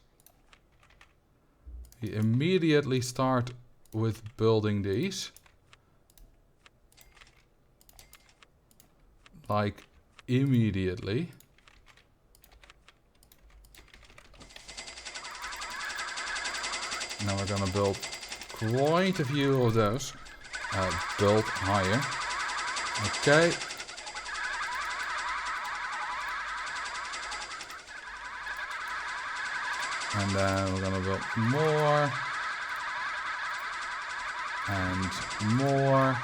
We immediately start with building these. Like, immediately. Now we're gonna build quite a few of those. Build higher. Okay. And then we're gonna build more. And more.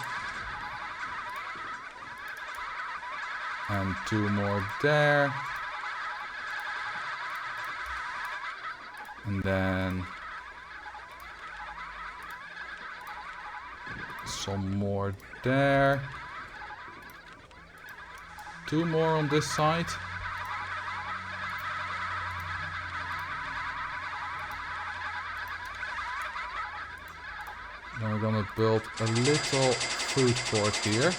And 2 more there. And then some more there. 2 more on this side. Then we're gonna build a little food court here.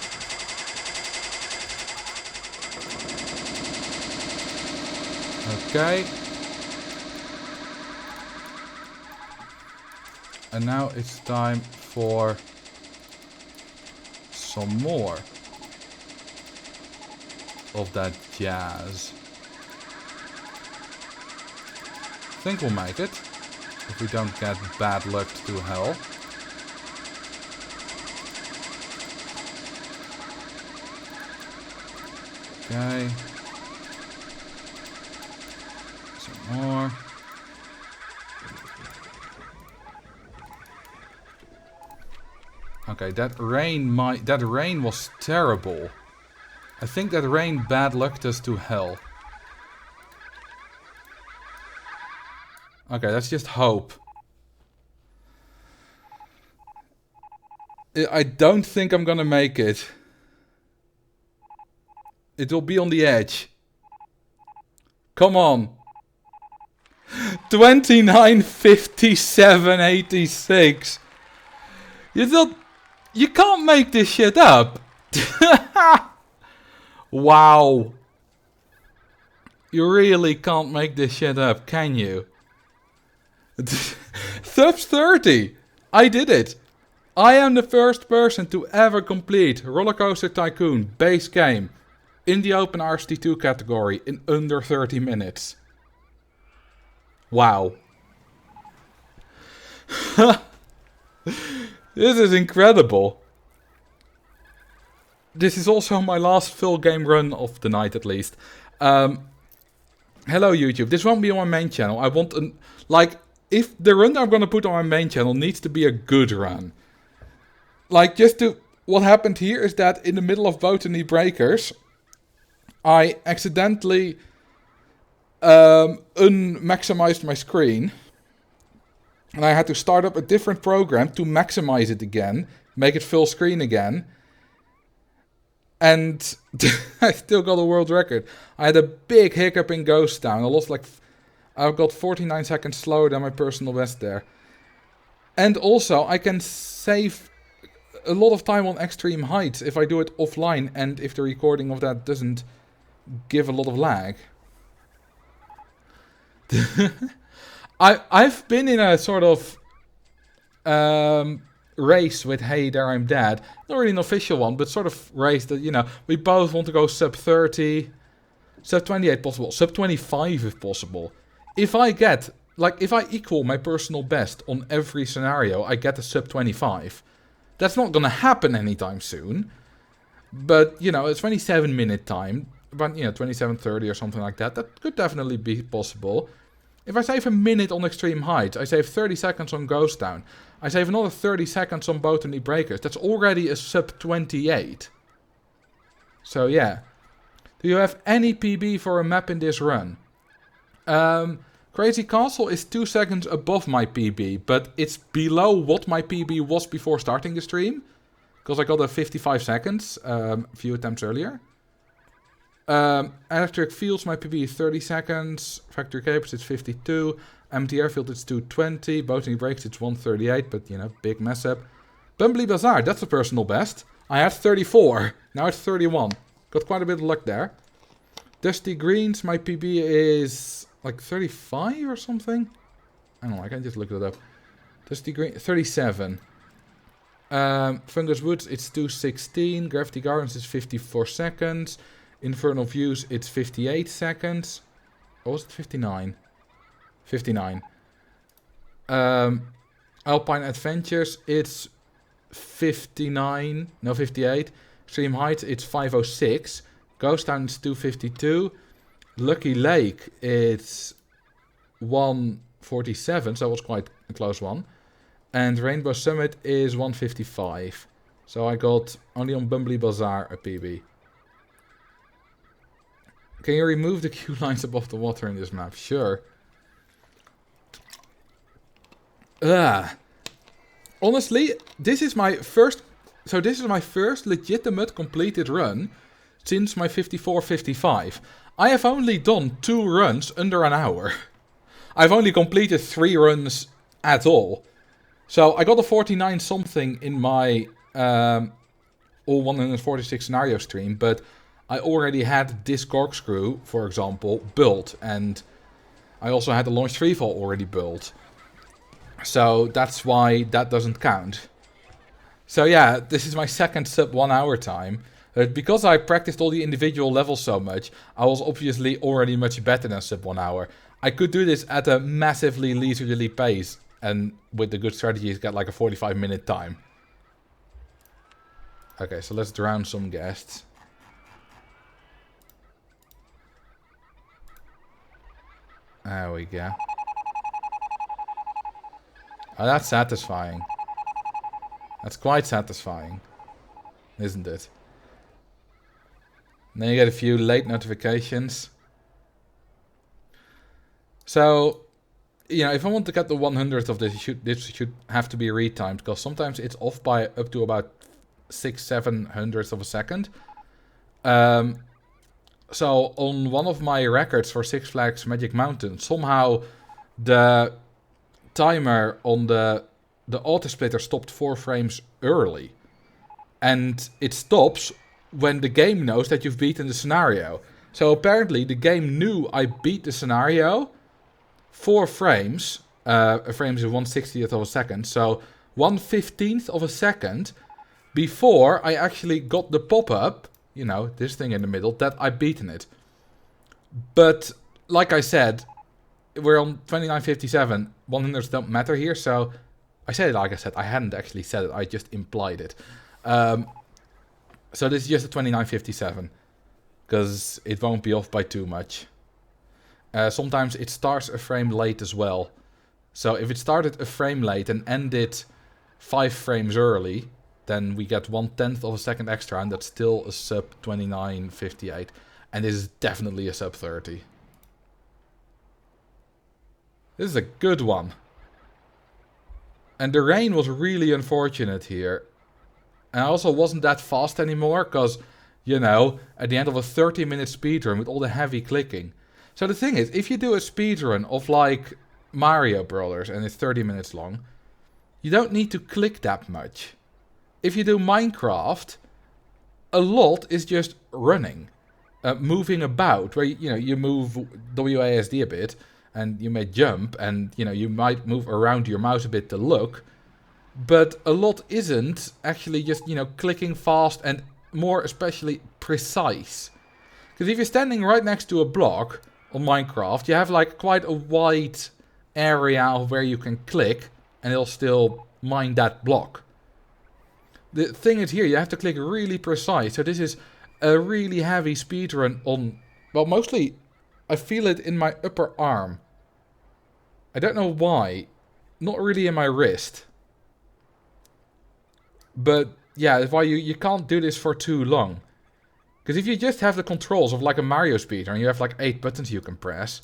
Okay. And now it's time for some more of that jazz. I think we'll make it. If we don't get bad luck to hell. Okay. Some more. Okay, that rain was terrible. I think that rain bad lucked us to hell. Okay, let's just hope. I don't think I'm gonna make it. It will be on the edge. Come on. 29, 57, 86. You can't make this shit up. Wow. You really can't make this shit up, can you? Subs 30. I did it. I am the first person to ever complete Rollercoaster Tycoon base game in the open RCT2 category in under 30 minutes. Wow. This is incredible. This is also my last full game run of the night, at least. Hello YouTube. This won't be on my main channel. I want an... Like, if the run that I'm gonna put on my main channel needs to be a good run. Like, just to... What happened here is that in the middle of Botany Breakers, I accidentally unmaximized my screen. And I had to start up a different program to maximize it again. Make it full screen again. And I still got a world record. I had a big hiccup in Ghost Town. I lost like... I've got 49 seconds slower than my personal best there. And also, I can save a lot of time on Extreme Heights if I do it offline. And if the recording of that doesn't give a lot of lag. I've been in a sort of race with Hey There I'm Dead. Not really an official one, but sort of race that, you know, we both want to go sub 30, sub 28 possible, sub 25 if possible. If I get, like, if I equal my personal best on every scenario, I get a sub 25. That's not gonna happen anytime soon. But, you know, a 27-minute time, but, you know, 27:30 or something like that, that could definitely be possible. If I save a minute on Extreme Heights, I save 30 seconds on Ghost Town, I save another 30 seconds on Botany Breakers, that's already a sub 28. So yeah. Do you have any PB for a map in this run? Crazy Castle is 2 seconds above my PB, but it's below what my PB was before starting the stream. Because I got a 55 seconds a few attempts earlier. Electric Fields, my PB is 30 seconds. Factory Capers, it's 52. Empty Airfield, it's 220. Botany Breaks, it's 138, but, you know, big mess up. Bumbly Bazaar, that's a personal best. I had 34, now it's 31. Got quite a bit of luck there. Dusty Greens, my PB is like 35 or something. I don't know, I can just look it up. Dusty Green, 37. Fungus Woods, it's 216. Gravity Gardens is 54 seconds. Infernal Views, it's 58 seconds. Or was it 59? 59. Alpine Adventures, it's 59. No, 58. Extreme Heights, it's 506. Ghost Town, it's 252. Lucky Lake, it's 1 147, so that was quite a close one. And Rainbow Summit is 155. So I got only on Bumbly Bazaar a PB. Can you remove the queue lines above the water in this map? Sure. Honestly, this is my first... So this is my first legitimate completed run since my 54-55. I have only done 2 runs under an hour. I've only completed 3 runs at all. So I got a 49 something in my all 146 scenario stream, but I already had this corkscrew, for example, built, and I also had the launch freefall already built. So that's why that doesn't count. So yeah, this is my second sub 1 hour time. But because I practiced all the individual levels so much, I was obviously already much better than sub 1 hour. I could do this at a massively leisurely pace, and with the good strategies get like a 45-minute time. Okay, so let's drown some guests. There we go. Oh, that's satisfying. That's quite satisfying, isn't it? And then you get a few late notifications. So, you know, if I want to get the 100th of this, this should have to be retimed, because sometimes it's off by up to about 600-700ths of a second. So on one of my records for Six Flags Magic Mountain, somehow the timer on the auto splitter stopped 4 frames early. And it stops when the game knows that you've beaten the scenario. So apparently the game knew I beat the scenario 4 frames. A frame is 1/60th of a second. So 1/15th of a second before I actually got the pop-up, you know, this thing in the middle, that I've beaten it. But like I said, we're on 29:57. 100s don't matter here, so I said it like I said. I hadn't actually said it, I just implied it. So this is just a 29:57, because it won't be off by too much. Sometimes it starts a frame late as well. So if it started a frame late and ended 5 frames early, then we get 1/10th of a second extra, and that's still a sub 29:58. And this is definitely a sub 30. This is a good one. And the rain was really unfortunate here. And I also wasn't that fast anymore, because, you know, at the end of a 30-minute speedrun with all the heavy clicking. So the thing is, if you do a speedrun of like Mario Brothers and it's 30 minutes long, you don't need to click that much. If you do Minecraft, a lot is just running, moving about, where you move WASD a bit, and you may jump, and you might move around your mouse a bit to look, but a lot isn't actually just clicking fast and more especially precise. Because if you're standing right next to a block on Minecraft, you have like quite a wide area of where you can click, and it'll still mine that block. The thing is here, you have to click really precise. So this is a really heavy speedrun on, well, mostly I feel it in my upper arm. I don't know why. Not really in my wrist. But yeah, that's why you can't do this for too long. Because if you just have the controls of like a Mario speedrun, you have like 8 buttons you can press.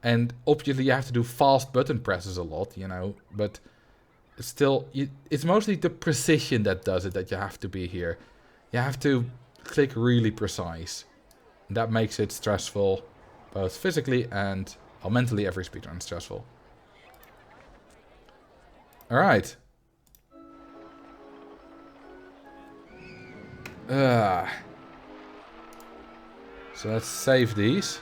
And obviously you have to do fast button presses a lot, but it's still, it's mostly the precision that does it, that you have to be here. You have to click really precise. And that makes it stressful, both physically and mentally. Every speedrun is stressful. Alright. So let's save these.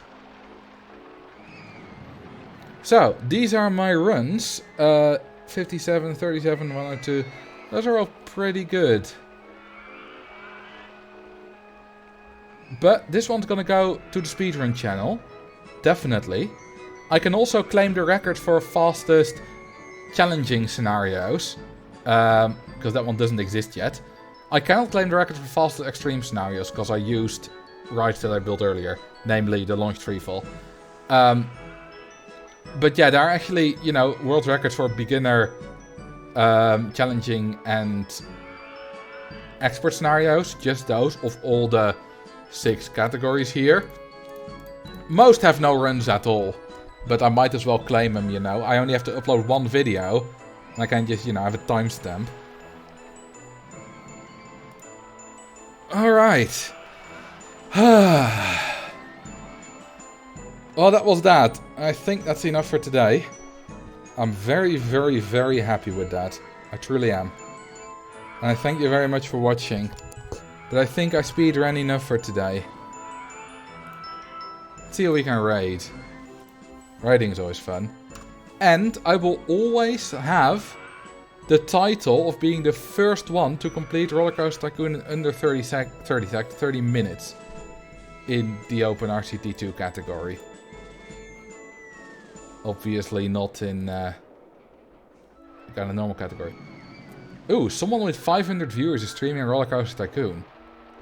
So, these are my runs. 57, 37, 102. Those are all pretty good. But this one's gonna go to the speedrun channel. Definitely. I can also claim the record for fastest challenging scenarios. Because that one doesn't exist yet. I cannot claim the record for fastest extreme scenarios, because I used rides that I built earlier. Namely, the launched freefall. But yeah, there are actually, you know, world records for beginner, challenging and expert scenarios. Just those of all the 6 categories here. Most have no runs at all. But I might as well claim them, you know. I only have to upload 1 video. And I can just, you know, have a timestamp. Alright. Well, that was that. I think that's enough for today. I'm very, very, very happy with that. I truly am. And I thank you very much for watching. But I think I speedrun enough for today. Let's see how we can raid. Raiding is always fun. And I will always have the title of being the first one to complete Roller Coaster Tycoon in under 30 minutes. In the open RCT2 category. Obviously not in kind of normal category. Ooh, someone with 500 viewers is streaming Roller Coaster Tycoon.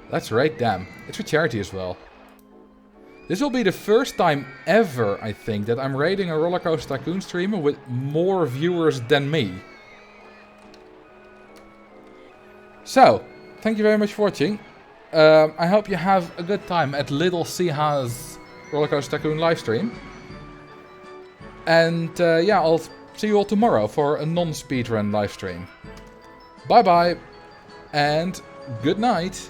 Let's rate them. It's for charity as well. This will be the first time ever, I think, that I'm rating a Roller Coaster Tycoon streamer with more viewers than me. So, thank you very much for watching. I hope you have a good time at Little Siha's Roller Coaster Tycoon livestream. And yeah, I'll see you all tomorrow for a non-speedrun livestream. Bye bye, and good night.